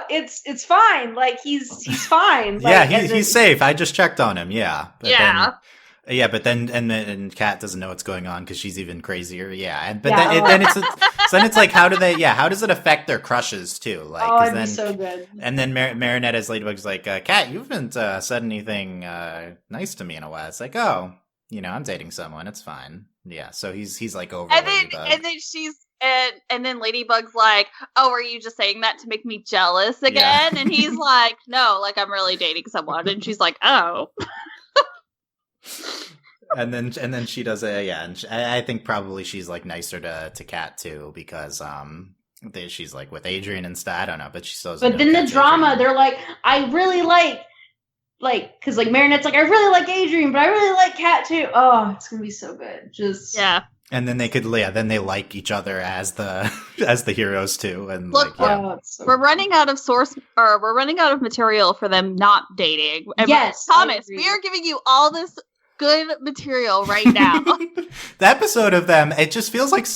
it's fine, like he's fine. Like, yeah, and then- he's safe. I just checked on him. Yeah. But Yeah. But then Kat doesn't know what's going on because she's even crazier. Yeah, Yeah. then it's like how does it affect their crushes too? Like, 'cause it'd then be so good. and then Marinette as Ladybug's like, Kat, you haven't said anything nice to me in a while. It's like, oh, I'm dating someone. It's fine. Yeah, so he's like over Ladybug. and then she's and then Ladybug's like, "Oh, are you just saying that to make me jealous again?" Yeah. And he's like, "No, like I'm really dating someone." And she's like, "Oh." And then she does and I think probably she's like nicer to Kat too because she's like with Adrien instead. I don't know, but she still doesn't But know then the Kat's drama, Adrien. they're like, I really like, because like Marinette's like, I really like Adrien, but I really like Kat too. Oh, it's gonna be so good. Just Yeah. And then they could, then they like each other as the as the heroes too. And Look, we're running out of we're running out of material for them not dating. And yes, Thomas, we are giving you all this good material right now. The episode of them, it just feels like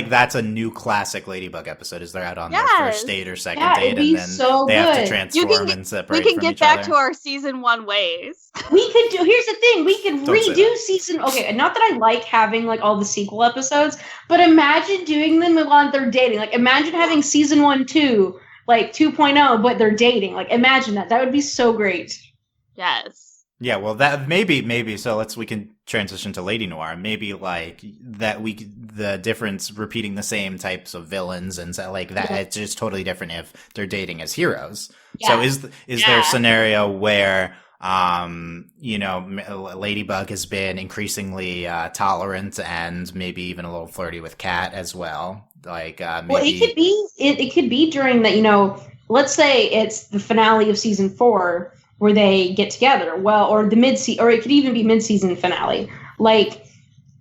that's a new classic Ladybug episode. Is they're out on their first date or second date, and then they have to transform and separate. We can get back to our season 1 ways. We could do. Here's the thing: we could redo season. Okay, not that I like having like all the sequel episodes, but imagine doing them while they're dating. Like, imagine having season 1, 2, like 2.0, but they're dating. Like, imagine that. That would be so great. Yes. Yeah, well, that maybe. So we can transition to Lady Noir. Maybe like that the difference repeating the same types of villains and so like that. It's just totally different if they're dating as heroes. Yeah. So is there a scenario where Ladybug has been increasingly tolerant and maybe even a little flirty with Cat as well? Like maybe... Well, it could be during that. Let's say it's the finale of season 4. Where they get together, or the or it could even be mid-season finale. Like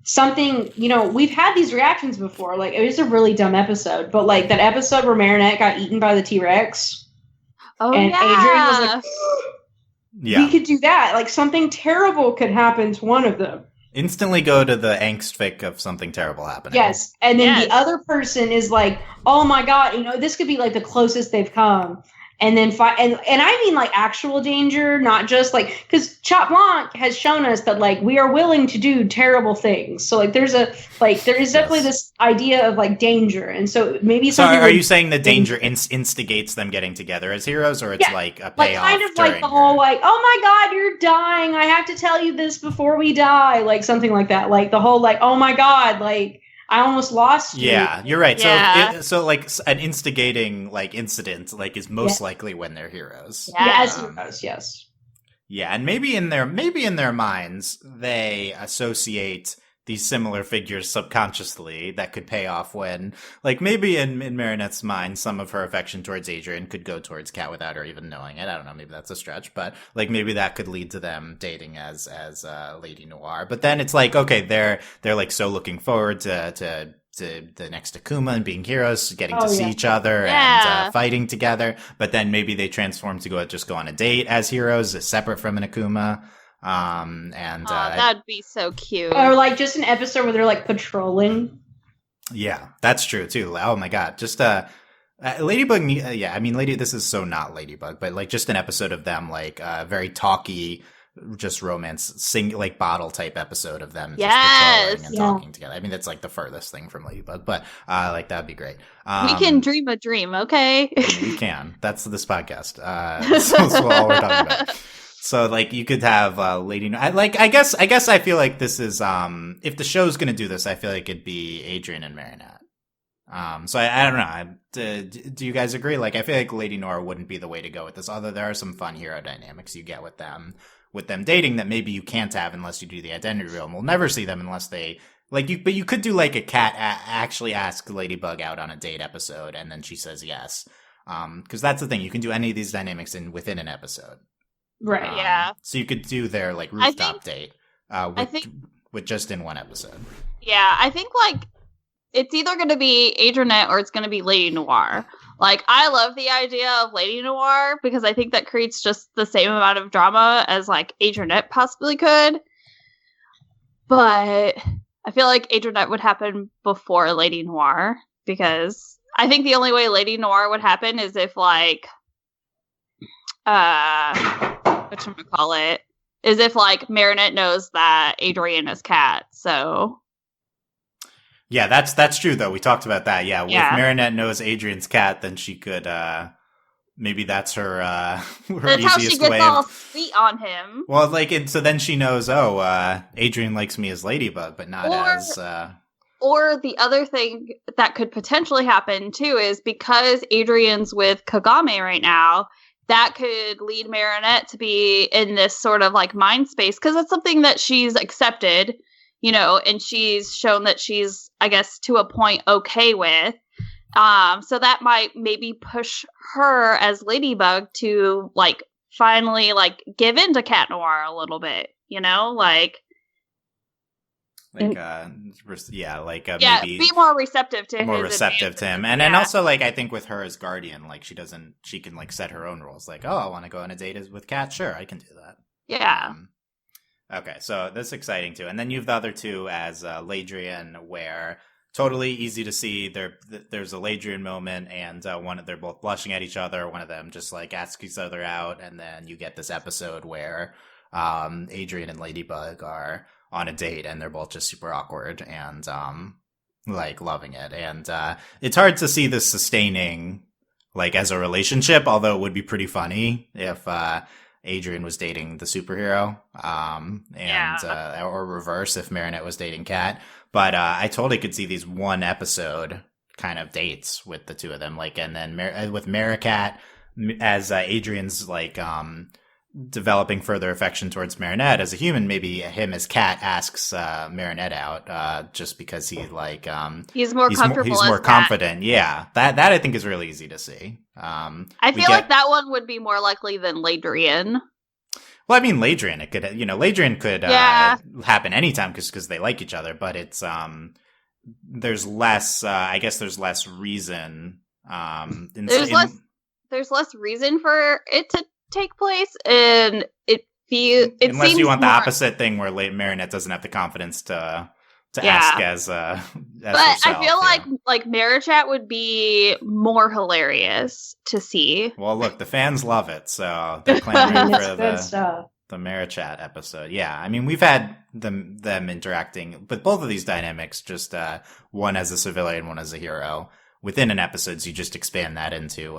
something, we've had these reactions before. Like, it was a really dumb episode, but like that episode where Marinette got eaten by the T-Rex. Oh, and Adrien was like, yeah, we could do that. Like, something terrible could happen to one of them. Instantly go to the angst fic of something terrible happening. Yes, and then the other person is like, oh my god, this could be like the closest they've come. And then and I mean like actual danger, not just like, because Chat Blanc has shown us that like we are willing to do terrible things. So like there is definitely this idea of like danger, and so maybe. So are you saying the danger instigates them getting together as heroes, or it's like a payoff? Like kind of like the whole like, oh my god, you're dying, I have to tell you this before we die, like something like that. Like the whole like, oh my god, like. I almost lost you. Yeah, you're right. Yeah. So like an instigating like incident like is most likely when they're heroes. Yes, yes. Yeah, and maybe in their minds they associate these similar figures subconsciously that could pay off when, like, maybe in Marinette's mind, some of her affection towards Adrien could go towards Cat without her even knowing it. I don't know, maybe that's a stretch, but like maybe that could lead to them dating as Lady Noir. But then it's like, okay, they're like so looking forward to the next Akuma and being heroes, getting to see each other and fighting together. But then maybe they transform to go on a date as heroes, separate from an Akuma. That'd be so cute. Or like just an episode where they're like patrolling. Yeah, that's true too. Oh my god, just Ladybug. I mean, this is so not Ladybug, but like just an episode of them, like very talky, just romance like bottle type episode of them just patrolling and talking together. I mean, that's like the furthest thing from Ladybug, but like that'd be great. We can dream a dream, okay? We can. That's this podcast. That's all we're talking about. So, like, you could have Lady Noir. I guess I feel like this is if the show's going to do this, I feel like it'd be Adrien and Marinette. So I don't know. Do you guys agree? Like, I feel like Lady Noir wouldn't be the way to go with this. Although there are some fun hero dynamics you get with them dating that maybe you can't have unless you do the identity reveal. And we'll never see them unless they but you could do like a Cat actually ask Ladybug out on a date episode, and then she says yes. Because that's the thing, you can do any of these dynamics within an episode. Right. Yeah. So you could do their like rooftop date with just in one episode. Yeah, I think like it's either going to be Adrienne or it's going to be Lady Noir. Like, I love the idea of Lady Noir because I think that creates just the same amount of drama as like Adrienne possibly could. But I feel like Adrienne would happen before Lady Noir because I think the only way Lady Noir would happen is if like whatchamacallit, is if like Marinette knows that Adrien is Cat, so yeah, that's true though. We talked about that. Yeah, if Marinette knows Adrien's Cat, then she could maybe that's her that's how she gets all sweet on him. Well, like, so then she knows, Adrien likes me as Ladybug, but not as Or the other thing that could potentially happen too is because Adrien's with Kagame right now, that could lead Marinette to be in this sort of like mind space because it's something that she's accepted, and she's shown that she's, I guess, to a point okay with. So that might maybe push her as Ladybug to like finally like give in to Cat Noir a little bit, like. Maybe be more receptive to more his receptive to him. And also, like, I think with her as guardian, like, she can, like, set her own rules. Like, oh, I want to go on a date with Cat. Sure, I can do that. Yeah. Okay, so that's exciting, too. And then you have the other two as Ladrien, where totally easy to see. There's a Ladrien moment, and they're both blushing at each other. One of them just, like, asks each other out, and then you get this episode where Adrien and Ladybug are on a date, and they're both just super awkward and like loving it. And it's hard to see this sustaining, like, as a relationship, although it would be pretty funny if Adrien was dating the superhero, or reverse if Marinette was dating Cat. But I totally could see these one episode kind of dates with the two of them, like, and then with Maricat as Adrien's like developing further affection towards Marinette as a human. Maybe him as Cat asks Marinette out just because he like he's more comfortable. He's more confident. Yeah, that I think is really easy to see. I feel like that one would be more likely than Ladrien. Well, I mean, Ladrien, it could, Ladrien could happen anytime because they like each other, but it's there's less. I guess there's less reason. There's less reason for it to take place, and unless you want the opposite thing where Marinette doesn't have the confidence to ask as but herself, I feel like Marichat would be more hilarious to see. Well, look, the fans love it, so they're clamoring for the Marichat episode. Yeah, I mean, we've had them interacting with both of these dynamics, just one as a civilian, one as a hero. Within an episode, so you just expand that into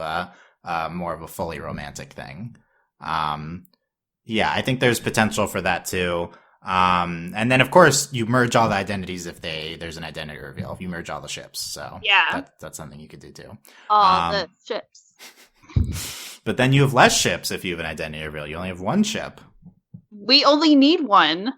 more of a fully romantic thing. I think there's potential for that too. And then of course you merge all the identities if there's an identity reveal. If you merge all the ships, so that's something you could do too. All the ships. But then you have less ships if you have an identity reveal. You only have one ship. We only need one.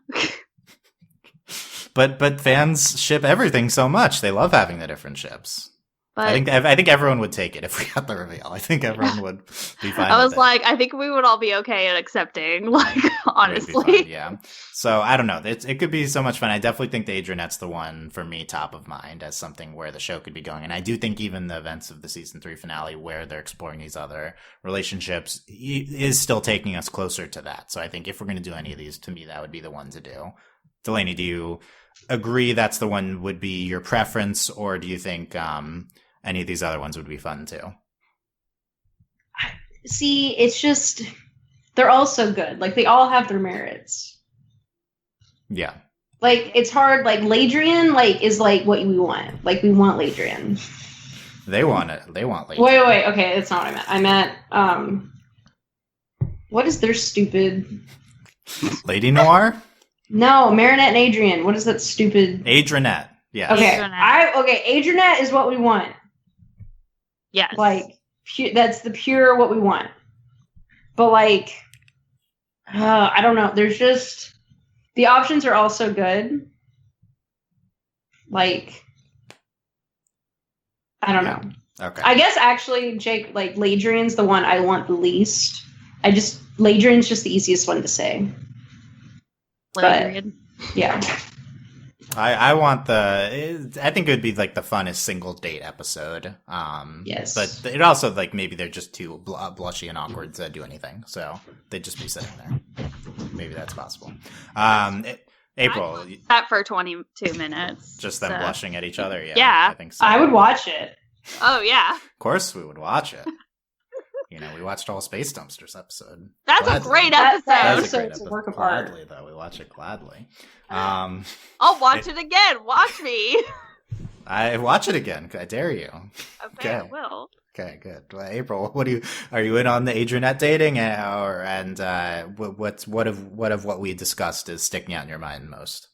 But fans ship everything so much. They love having the different ships. But I think everyone would take it if we got the reveal. I think everyone would be fine. I was like, I think we would all be okay at accepting. Like, honestly, fun, yeah. So I don't know. It could be so much fun. I definitely think the Adrienette's the one for me, top of mind as something where the show could be going. And I do think even the events of the season 3 finale, where they're exploring these other relationships, is still taking us closer to that. So I think if we're going to do any of these, to me, that would be the one to do. Delaney, do you agree that's the one would be your preference, or do you think any of these other ones would be fun too? See, it's just, they're all so good. Like, they all have their merits. Yeah. Like, it's hard. Like, Ladrien, like, is like what we want. Like, we want Ladrien. They want it. They want Ladrien. Wait. Okay, that's not what I meant. I meant, what is their stupid... Lady Noir? No, Marinette and Adrien. What is that stupid... Adrienette. Yeah. Okay. Adrienette is what we want. Yes. Like, that's the pure what we want. But, like, I don't know. There's just, the options are all so good. Like, I don't know. Okay. I guess, actually, Jake, like, Ladrien's the one I want the least. Ladrien's just the easiest one to say. Ladrien. But, yeah. I want I think it would be like the funnest single date episode. Yes. But it also, like, maybe they're just too blushy and awkward to do anything. So they'd just be sitting there. Maybe that's possible. April. That for 22 minutes. Just them blushing at each other? Yeah. I think so. I would watch it. Oh, yeah. Of course we would watch it. We watched all Space Dumpsters episode. That's gladly. A great episode. That's a great episode. A work of art. Gladly, though. We watch it gladly. I'll watch it again. Watch me. I watch it again. I dare you. Okay, I will. Okay, good. Well, April, are you in on the Adrienette dating, what of what we discussed is sticking out in your mind most?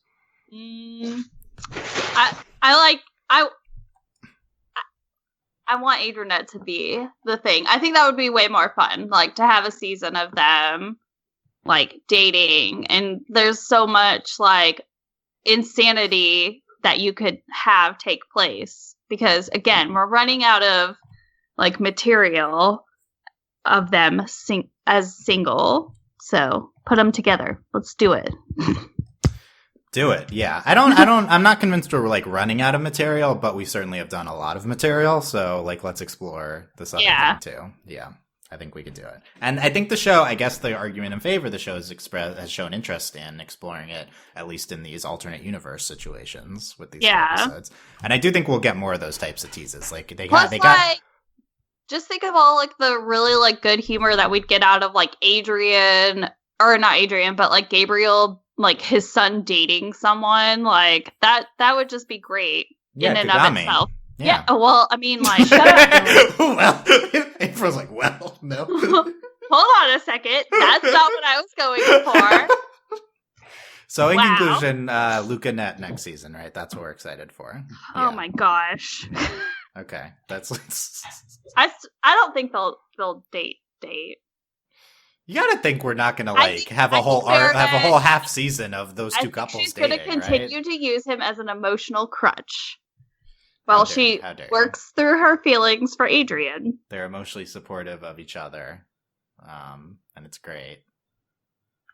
I want Adrienette to be the thing. I think that would be way more fun, like, to have a season of them, like, dating. And there's so much, like, insanity that you could have take place. Because, again, we're running out of, like, material of them as single. So, put them together. Let's do it. Do it. Yeah. I'm not convinced we're like running out of material, but we certainly have done a lot of material. So like, let's explore this other thing too. Yeah. I think we could do it. And I think the show, I guess the argument in favor of the show has shown interest in exploring it, at least in these alternate universe situations with these episodes. And I do think we'll get more of those types of teases. Like they got just think of all like the really like good humor that we'd get out of like Adrien, or not Adrien, but like Gabriel, like his son dating someone. Like that would just be great in and of itself. Yeah. Well, I mean, like, shut up. Well, April's like, well, no. Hold on a second. That's not what I was going for. So, in conclusion, Luca Net next season, right? That's what we're excited for. Oh my gosh. Okay, that's. I don't think they'll date. You gotta think we're not gonna have a whole half season of those two couples she's dating. She's gonna continue to use him as an emotional crutch. Well, she works through her feelings for Adrien. They're emotionally supportive of each other, and it's great.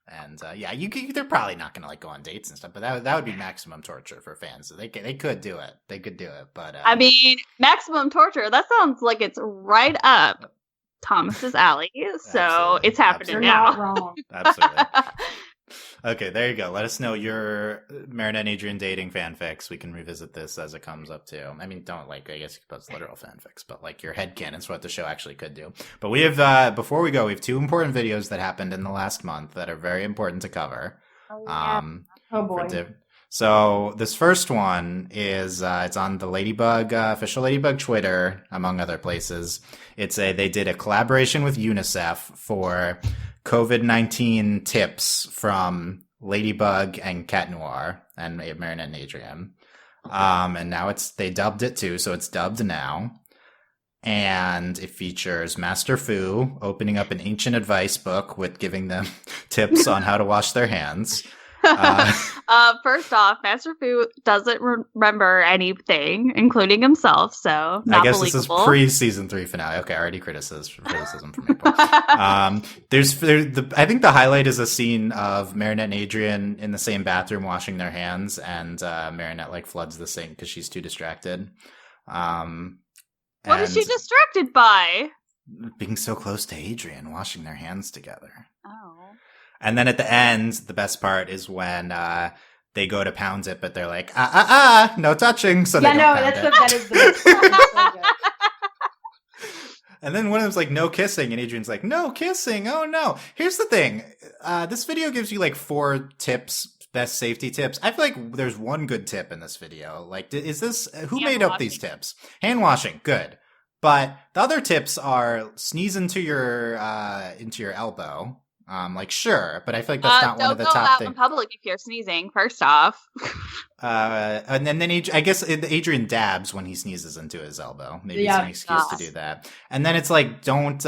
And they're probably not gonna like go on dates and stuff, but that would be maximum torture for fans. So they could do it. They could do it, but I mean, maximum torture. That sounds like it's right up Thomas's alley. So it's happening now. You're not wrong. Absolutely. Okay, there you go. Let us know your Marinette and Adrien dating fanfics. We can revisit this as it comes up too. I mean, don't I guess you could post literal fanfics, but like your headcanon's what the show actually could do. But we have, before we go, we have two important videos that happened in the last month that are very important to cover. Oh boy. So this first one is, it's on the Ladybug, official Ladybug Twitter, among other places. They did a collaboration with UNICEF for COVID-19 tips from Ladybug and Cat Noir and Marinette and Adrien. And now they dubbed it too, so it's dubbed now. And it features Master Fu opening up an ancient advice book with giving them tips on how to wash their hands. First off, Master Fu doesn't remember anything, including himself, so not I guess believable. This is pre-season 3 finale. Okay, already criticism from April. I think the highlight is a scene of Marinette and Adrien in the same bathroom washing their hands, and Marinette like floods the sink because she's too distracted. What is she distracted by? Being so close to Adrien, washing their hands together. Oh. And then at the end, the best part is when they go to pound it, but they're like, no touching. So that is the best part. And then one of them's like, no kissing. And Adrien's like, no kissing. Oh, no. Here's the thing. This video gives you like 4 tips, best safety tips. I feel like there's one good tip in this video. Like, who made up these tips? Hand washing. Good. But the other tips are sneeze into your elbow. Sure, but I feel like that's not one of the top things. Don't go out in public if you're sneezing, first off. And then I guess Adrien dabs when he sneezes into his elbow. Maybe it's an excuse to do that. And then it's like, don't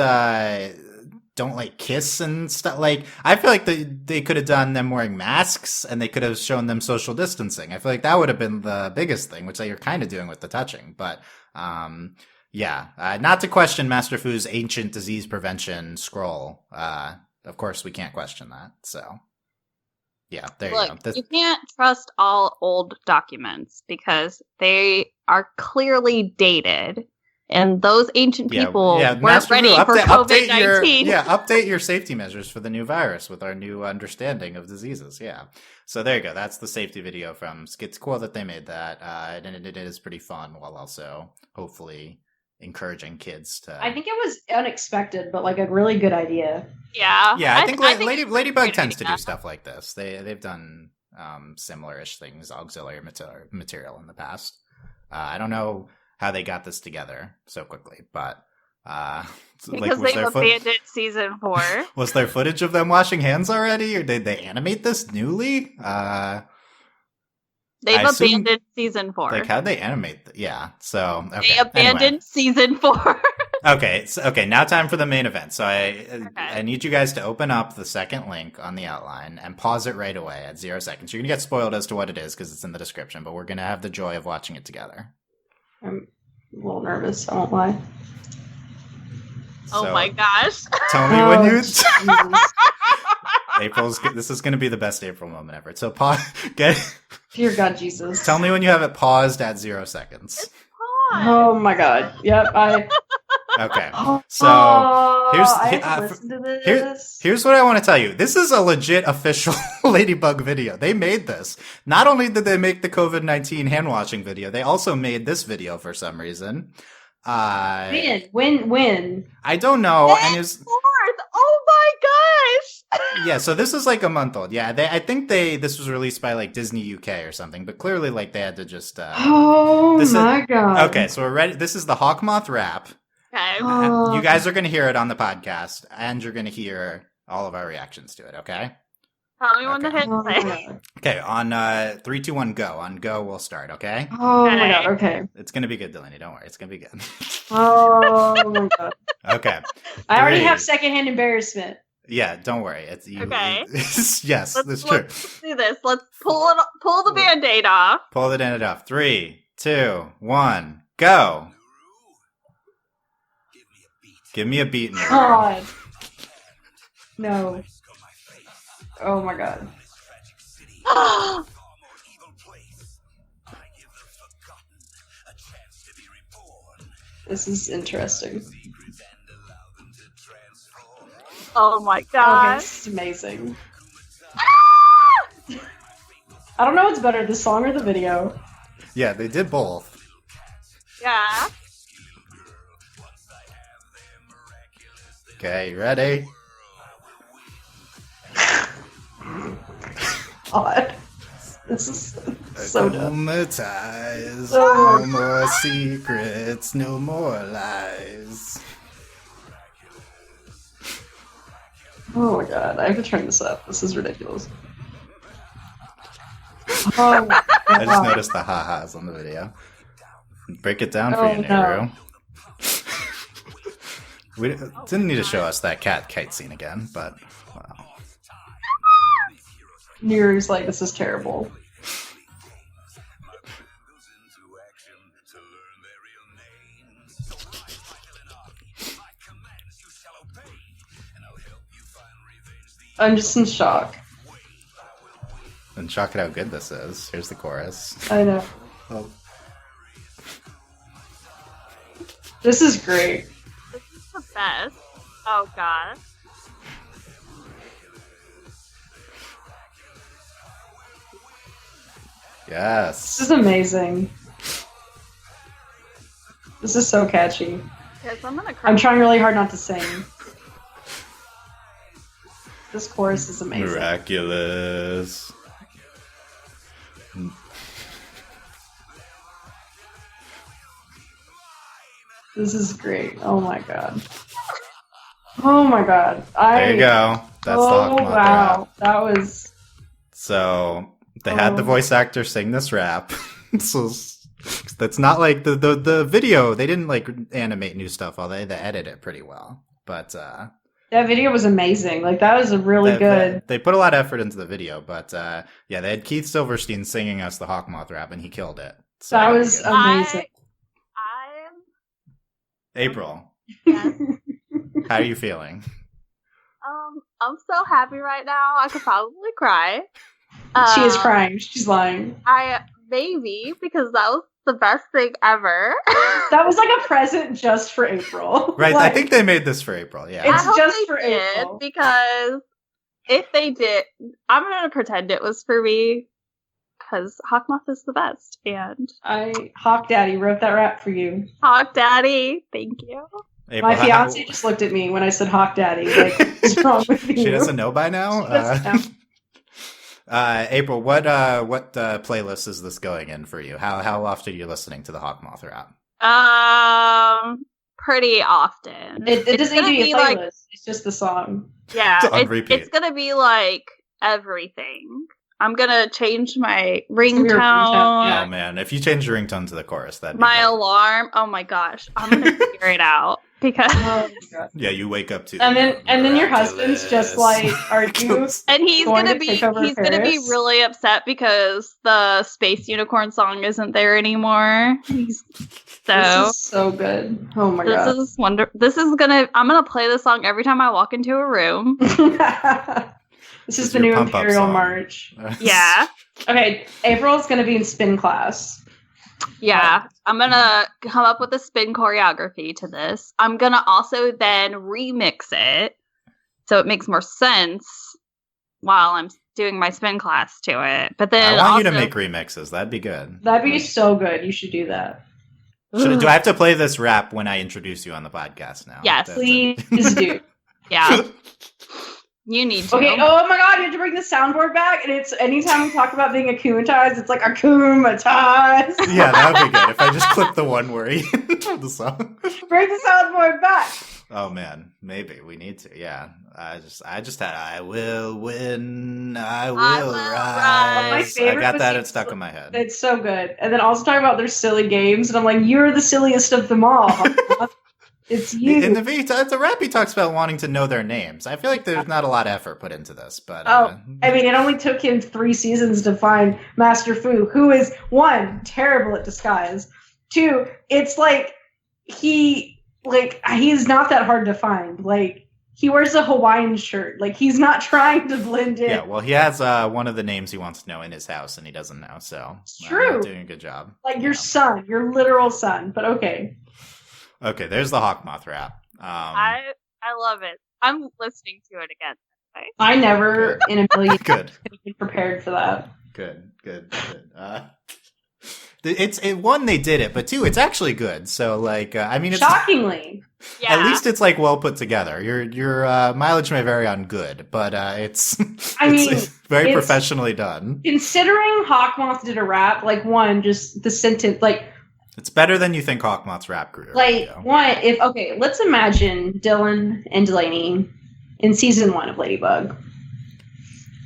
like kiss and stuff. Like, I feel like they could have done them wearing masks and they could have shown them social distancing. I feel like that would have been the biggest thing, which you're kind of doing with the touching. But, not to question Master Fu's ancient disease prevention scroll. Of course, we can't question that. So, yeah, there you go. You can't trust all old documents because they are clearly dated. And those ancient people weren't ready for COVID-19. Update your safety measures for the new virus with our new understanding of diseases. Yeah. So there you go. That's the safety video from Skits Cool that they made that. And it is pretty fun while also hopefully encouraging kids to. I think it was unexpected, but like a really good idea. Yeah. Yeah, I think Ladybug tends to do stuff like this. They've done similar-ish things, auxiliary material in the past. I don't know how they got this together so quickly, but because they've abandoned season 4. Was there footage of them washing hands already, or did they animate this newly? They've abandoned season 4. Like, how'd they animate? Yeah, so okay. They abandoned season 4. Okay, now time for the main event. So I need you guys to open up the second link on the outline and pause it right away at 0 seconds. You're gonna get spoiled as to what it is because it's in the description, but we're gonna have the joy of watching it together. I'm a little nervous, I won't lie. Oh my gosh. Tell me when you... This is going to be the best April moment ever. So pause. Dear God, Jesus. Tell me when you have it paused at 0 seconds. Oh my God. Yep. Okay. So here's what I want to tell you. This is a legit official Ladybug video. They made this. Not only did they make the COVID-19 hand washing video, they also made this video for some reason. When? I don't know. And Fourth. Oh my gosh. yeah, so this is like a month old. Yeah, I think this was released by like Disney UK or something, but clearly like they had to just Oh my God. Okay, so we're ready. This is the Moth Rap. Okay. You guys are going to hear it on the podcast, and you're going to hear all of our reactions to it, okay? Tell me when to hit play. Okay, on 3, 2, 1, go. On go, we'll start, okay? Oh my God, okay. It's going to be good, Delaney. Don't worry. It's going to be good. Oh my God. Okay. I already have secondhand embarrassment. Yeah, don't worry. It's you. Okay. Yes, that's true. Let's do this. Let's pull the Band-Aid off. Pull the Band-Aid off. 3, 2, 1, go. Give me a beat. God. No. Oh my God. This is interesting. Oh my Okay, God. this is amazing. I don't know what's better, the song or the video. Yeah, they did both. Yeah. Okay, you ready? God. This is so dumb. Ties, Oh. no more secrets, no more lies. Oh my God, I have to turn this up. This is ridiculous. Oh my I just God. noticed the ha-has on the video. Break it down for Oh, you, no. Nehru. We didn't need to show us that cat kite scene again, but wow. Nero's like, this is terrible. I'm just in shock. And shock at how good this is. Here's the chorus. I know. Oh. This is great. This is the best. Oh God. Yes. This is amazing. This is so catchy. Yes, I'm gonna cry. I'm trying really hard not to sing. This chorus is amazing. Miraculous. This is great. Oh my God. Oh my God. There you go. That's the Moth wow. Rap. That was. So they had the voice actor sing this rap. So that's not like the video. They didn't like animate new stuff. Although they edited it pretty well. But That video was amazing. Like, that was a really good. They put a lot of effort into the video. But yeah, they had Keith Silverstein singing us the Moth Rap, and he killed it. So That was good. amazing. April. Yes. How are you feeling? I'm so happy right now. I could probably cry. She is crying. She's lying. Maybe, because that was the best thing ever. That was like a present just for April. Right, Like, I think they made this for April. Yeah. It's I hope just they for did, April. because if they did, I'm gonna pretend it was for me, because Hawkmoth is the best, and Hawk Daddy wrote that rap for you. Hawk Daddy, thank you. April, My fiance just looked at me when I said Hawk Daddy. Like, what's wrong with you? She doesn't know by now. She doesn't know. April, what playlist is this going in for you? How often are you listening to the Moth Rap? Pretty often. It doesn't need to be a playlist. like, it's just the song. yeah, It's on repeat. it's gonna be like everything. I'm gonna change my gonna be your ringtone. ringtone, yeah. Oh man, if you change your ringtone to the chorus, that'd be My great. alarm. Oh my gosh, I'm gonna figure it out because. Oh my God. Yeah, you wake up to. And then your husband's just like, are you? And he's Going gonna to be take over he's gonna be Paris? really upset because the Space Unicorn song isn't there anymore. This So is so good. Oh my this God. is I'm gonna play this song every time I walk into a room. This is the new pump-up Imperial song. March. Yeah. Okay, April's going to be in spin class. Yeah. I'm going to come up with a spin choreography to this. I'm going to also then remix it so it makes more sense while I'm doing my spin class to it. But then I want you to make remixes. That'd be good. That'd be so good. You should do that. Do I have to play this rap when I introduce you on the podcast now? Yes. Please do. Yeah. You need to. Okay, oh my god, you have to bring the soundboard back, and it's anytime we talk about being akumatized, it's like akumatized. Yeah, that would be good if I just clip the one word of the song. Bring the soundboard back. Oh man, maybe we need to. Yeah, I just had I will win, I will rise. My favorite I got was that. the- It's stuck in my head. It's so good. And then also talking about their silly games, and I'm like, you're the silliest of them all. It's you. In the rap, he talks about wanting to know their names. I feel like there's not a lot of effort put into this, but I mean, it only took him 3 seasons to find Master Fu, who is 1, terrible at disguise. 2, it's like he's not that hard to find. Like, he wears a Hawaiian shirt. Like, he's not trying to blend in. yeah. Well, he has one of the names he wants to know in his house, and he doesn't know. So It's true. doing a good job. Like your son, your literal son. But okay. Okay, there's the Hawk Moth rap. I love it. I'm listening to it again. I never in a million Good. could have been prepared for that. Good. It's one, they did it, but 2, it's actually good. So like, I mean, it's Shockingly. Yeah. at least it's like well put together. Your mileage may vary on good, but it's it's very it's- professionally done. Considering Hawkmoth did a rap, like one, just the sentence, like It's better than you think Hawkmoth's rap career. Like, one, let's imagine Dylan and Delaney in season 1 of Ladybug.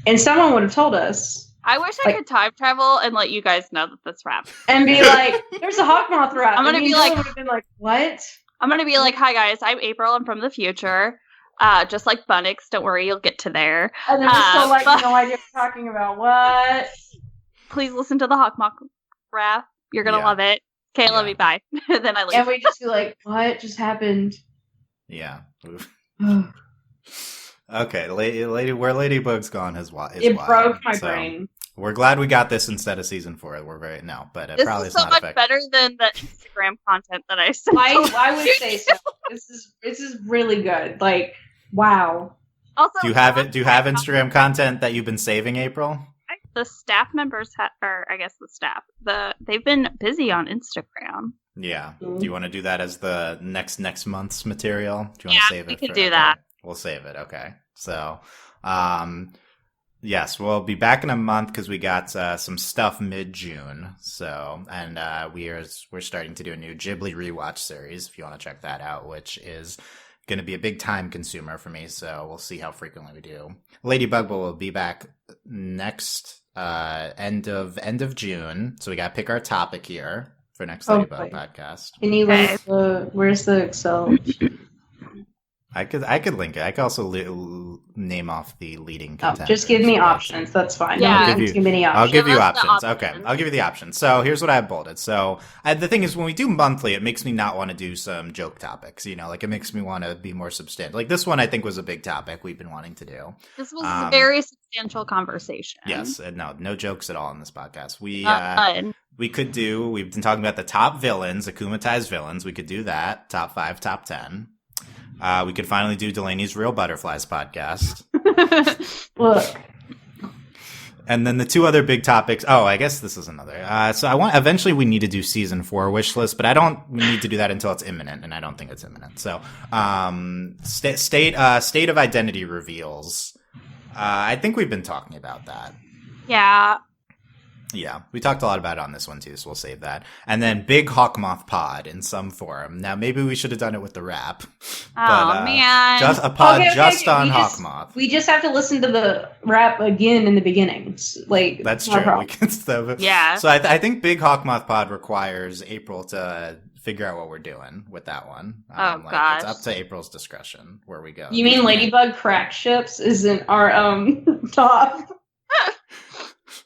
And someone would have told us, I wish I could time travel and let you guys know that this rap. and be like, there's a Hawkmoth rap. I'm gonna And be Dylan like- would have been like, what? I'm going to be like, hi guys, I'm April. I'm from the future. Just like Bunnix. Don't worry, you'll get to there. And then we're still like, but- no idea what we're talking about. What? Please listen to the Hawkmoth rap. You're going to Yeah. love it. Okay, I love Yeah. you. Bye. Then I leave. And we just be like, what just happened? Yeah. Okay, lady, where Ladybug's gone is wild. It broke my So, brain. We're glad we got this instead of season 4. We're very but it This probably is is so not much effective. better than the Instagram content that I saw. I would say so. This is really good. Like, wow. Also, Do you have it? Do you have Instagram content that you've been saving, April? the staff members, or I guess the staff, they've been busy on Instagram. Yeah. Mhm. Do you want to do that as the next month's material? Do you want Yeah, to save we it? could do that. We'll save it. Okay. So, yes, we'll be back in a month because we got some stuff mid-June. So, and we're starting to do a new Ghibli rewatch series. If you want to check that out, which is going to be a big time consumer for me. So we'll see how frequently we do. Ladybug will be back next end of June. So we got to pick our topic here for next Ladybug Okay. podcast. Can you Okay. link where's the Excel? I could link it. I could also name off the leading Oh, contenders. just give me but- options. That's fine. Yeah. Don't give me any I'll options. give you Give us the options. Okay, options. I'll give you the options. So here's what I have bolded. So the thing is, when we do monthly, it makes me not want to do some joke topics. You know, like it makes me want to be more substantial. Like this one, I think was a big topic we've been wanting to do. This was a very substantial conversation. Yes, and no jokes at all in this podcast. None. We could do. We've been talking about the top villains, akumatized villains. We could do that. Top 5, top 10. We could finally do Delaney's Real Butterflies podcast. Look, And then the 2 other big topics. Oh, I guess this is another. So eventually we need to do season 4 wish list, but we need to do that until it's imminent, and I don't think it's imminent. So, state of identity reveals. I think we've been talking about that. Yeah. Yeah, we talked a lot about it on this one too, so we'll save that. And then big Hawkmoth pod in some form. Now maybe we should have done it with the rap. Oh man. Just a pod Okay, just on we just- Hawkmoth. we just have to listen to the rap again in the beginning. Like That's no true. problem. We can Yeah. So I think Big Hawkmoth Pod requires April to figure out what we're doing with that one. Gosh. It's up to April's discretion where we go. You mean Ladybug crack ships isn't our top?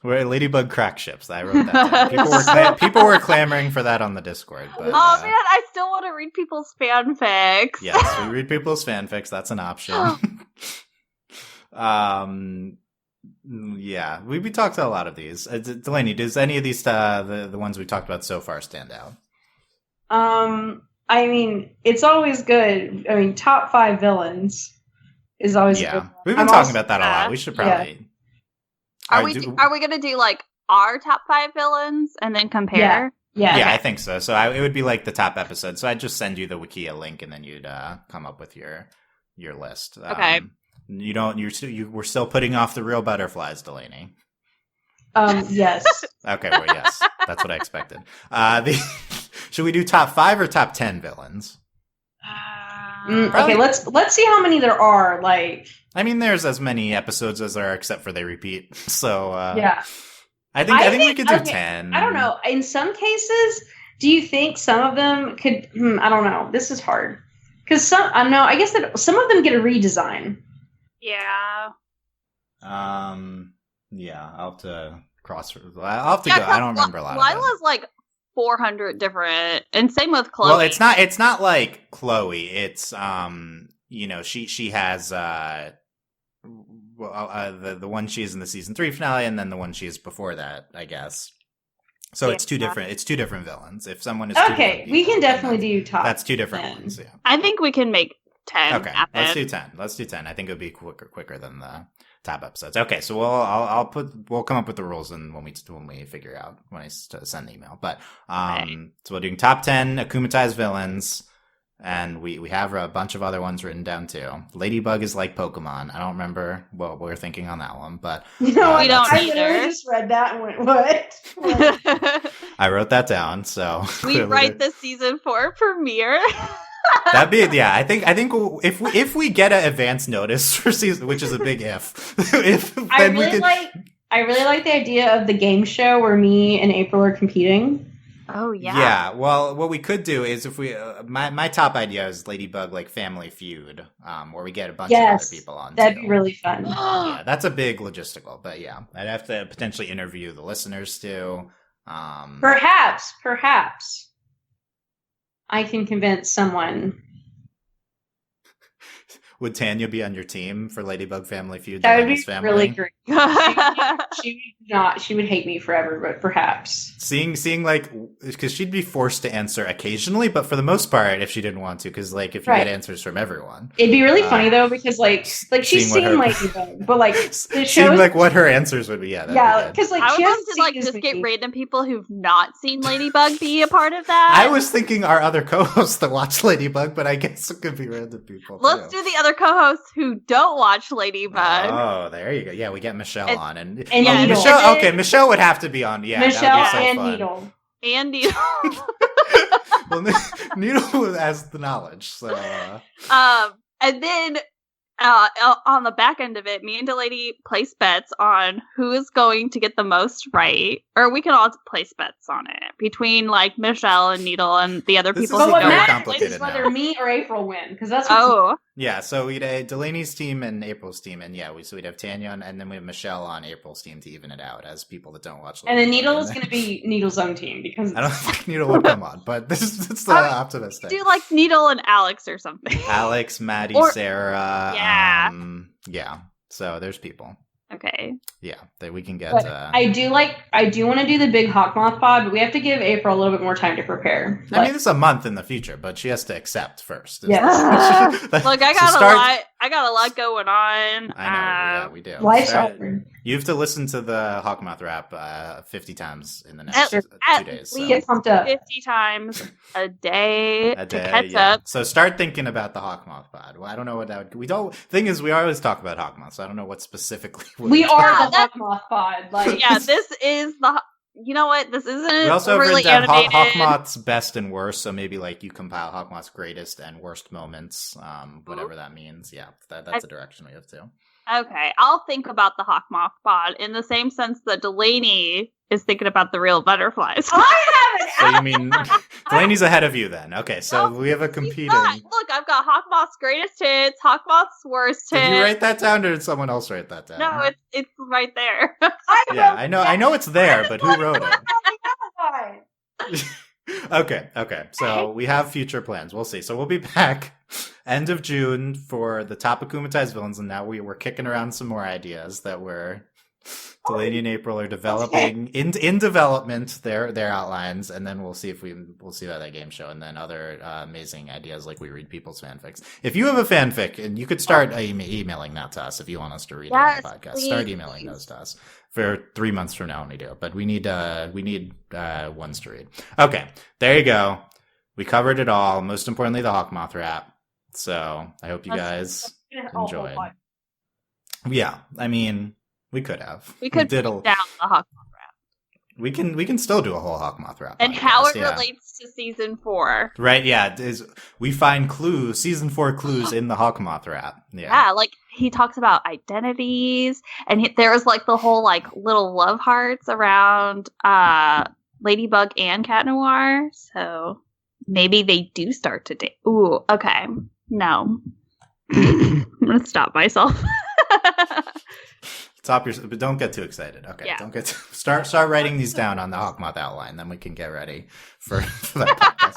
We're Ladybug crack ships. I wrote that down. People were clamoring for that on the Discord. But, Oh man, I still want to read people's fanfics. yes, we read people's fanfics. That's an option. Yeah, we talked to a lot of these. Delaney, does any of these the ones we talked about so far stand out? I mean, it's always good. I mean, top 5 villains is always a good one. We've been talking about that a lot. We should probably. Are we gonna do like our top 5 villains and then compare? Yeah, okay. I think so. So it would be like the top episode. So I'd just send you the Wikia link, and then you'd come up with your list. Okay. We're still putting off the real butterflies, Delaney. Yes. Okay, well, yes, that's what I expected. Should we do top 5 or top 10 villains? Okay, let's see how many there are. Like, I mean, there's as many episodes as there are, except for they repeat. So yeah, I think we could do 10. I don't know. In some cases, do you think some of them could? I don't know. This is hard because I guess that some of them get a redesign. Yeah. Yeah. I'll have to go. I don't remember a lot. Lila's like 400 different, and same with Chloe. Well, it's not like Chloe. It's she has the one she is in the season 3 finale, and then the one she is before that, I guess. So it's two different villains. If someone is okay, we can definitely do top. That's 2 different 10. ones. Yeah, I think we can make 10. Okay, let's do 10. Let's do 10. I think it would be quicker than the top episodes. Okay, so we'll come up with the rules and when we figure out when I send the email. But so we're doing top 10 akumatized villains, and we have a bunch of other ones written down too. Ladybug is like Pokemon. I don't remember what we were thinking on that one, but we don't either. I literally just read that and went, what? I wrote that down. So we write the season 4 premiere. That'd be I think if we get an advance notice for season, which is a big if. I really like the idea of the game show where me and April are competing. Oh yeah. Yeah. Well, what we could do is if we my top idea is Ladybug like Family Feud, where we get a bunch of other people on. That'd be really fun. Yeah, that's a big logistical, but yeah, I'd have to potentially interview the listeners too. Perhaps I can convince someone. Would Tanya be on your team for Ladybug Family Feud? That would be really great. She would hate me forever, but perhaps. Seeing like, because she'd be forced to answer occasionally, but for the most part, if she didn't want to, because like if you get answers from everyone. It'd be really funny though, because like she's seen Ladybug, but like the seeing like what her answers would be. Yeah, because like I would she love to like just get random people who've not seen Ladybug be a part of that. I was thinking our other co-hosts that watch Ladybug, but I guess it could be random people. Let's do the other co-hosts who don't watch Ladybug. Oh, there you go. Yeah, we get Michelle on, and Needle. Michelle. Okay, Michelle would have to be on. Yeah, Michelle that would be so and fun. Needle. And Needle. Well, Needle has the knowledge, so. And then on the back end of it, me and Delaney place bets on who is going to get the most right, or we can all place bets on it between like Michelle and Needle and the other people. But who what don't matters watch is whether me or April win, because that's Yeah, so we'd have Delaney's team and April's team, and we'd have Tanya and then we have Michelle on April's team to even it out as people that don't watch. And then Needle is going to be Needle's own team because I don't think Needle would come on, but it's the optimistic. Do like Needle and Alex or something. Alex, Maddie, Sarah. Yeah. So there's people. Okay. Yeah, that we can get. I do want to do the big Hawkmoth pod, but we have to give April a little bit more time to prepare. I mean, it's a month in the future, but she has to accept first. Yeah. Look, I got a lot going on. I know. Yeah, we do. Life's hard. You have to listen to the Hawkmoth rap 50 times in the next 2 days. We get pumped up 50 times a day to catch up. So start thinking about the Hawkmoth pod. Well, I don't know what that would. We don't. Thing is, we always talk about Hawkmoth, so I don't know what specifically. We are the Hawkmoth pod. Like, yeah, this is the. You know what? This isn't we also really have animated. Hawkmoth's best and worst, so maybe like you compile Hawkmoth's greatest and worst moments, whatever that means. Yeah, that's a direction we have to. Okay, I'll think about the Hawkmoth pod in the same sense that Delaney is thinking about the real butterflies. So you mean Delaney's ahead of you then? Okay, so we have a competing. Look, I've got Hawkmoth's greatest hits, Hawkmoth's worst hits. Did you write that down, or did someone else write that down? No, it's right there. I know it's there, but who wrote it? Okay. So we have future plans. We'll see. So we'll be back end of June for the top akumatized villains, and now we're kicking around some more ideas that we're Delaney and April are developing in development their outlines, and then we'll see about that game show, and then other amazing ideas like we read people's fanfics. If you have a fanfic, and you could start emailing that to us if you want us to read it on the podcast. Please. Start emailing those to us for 3 months from now when we do it. But we need ones to read. Okay, there you go. We covered it all. Most importantly, the Moth Rap. So I hope you guys enjoyed. Yeah, I mean. We could have. We could put down the Moth Rap. We can still do a whole Moth Rap. And podcast, how it relates to season 4. Right, yeah. We find season 4 clues in the Moth Rap. Yeah, like he talks about identities, and there was like the whole like little love hearts around Ladybug and Cat Noir. So maybe they do start to date. Ooh, okay. No. I'm gonna stop myself. But don't get too excited. Okay, yeah. Don't get start writing these down on the Hawkmoth outline. Then we can get ready for that podcast.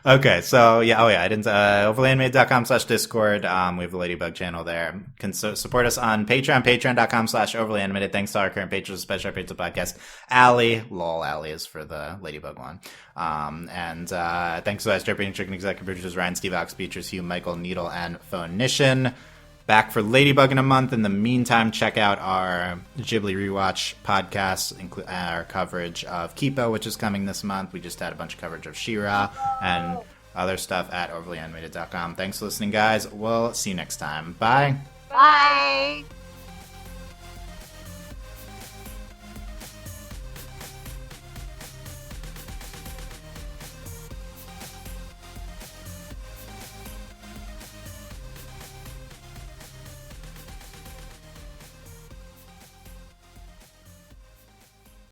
Okay, so I didn't. overlyanimated.com/discord. We have the Ladybug channel there. You can support us on Patreon, patreon.com/overlyanimated. Thanks to our current patrons, especially our patrons of the podcast, Allie. Lol, Allie is for the Ladybug one. And thanks to Striping Chicken executive producers Ryan, Steve, Ox, Beatrice, Hugh, Michael, Needle, and Phonician. Back for Ladybug in a month. In the meantime, check out our Ghibli Rewatch podcast, our coverage of Kipo, which is coming this month. We just had a bunch of coverage of She-Ra and other stuff at overlyanimated.com. Thanks for listening, guys. We'll see you next time. Bye. Bye.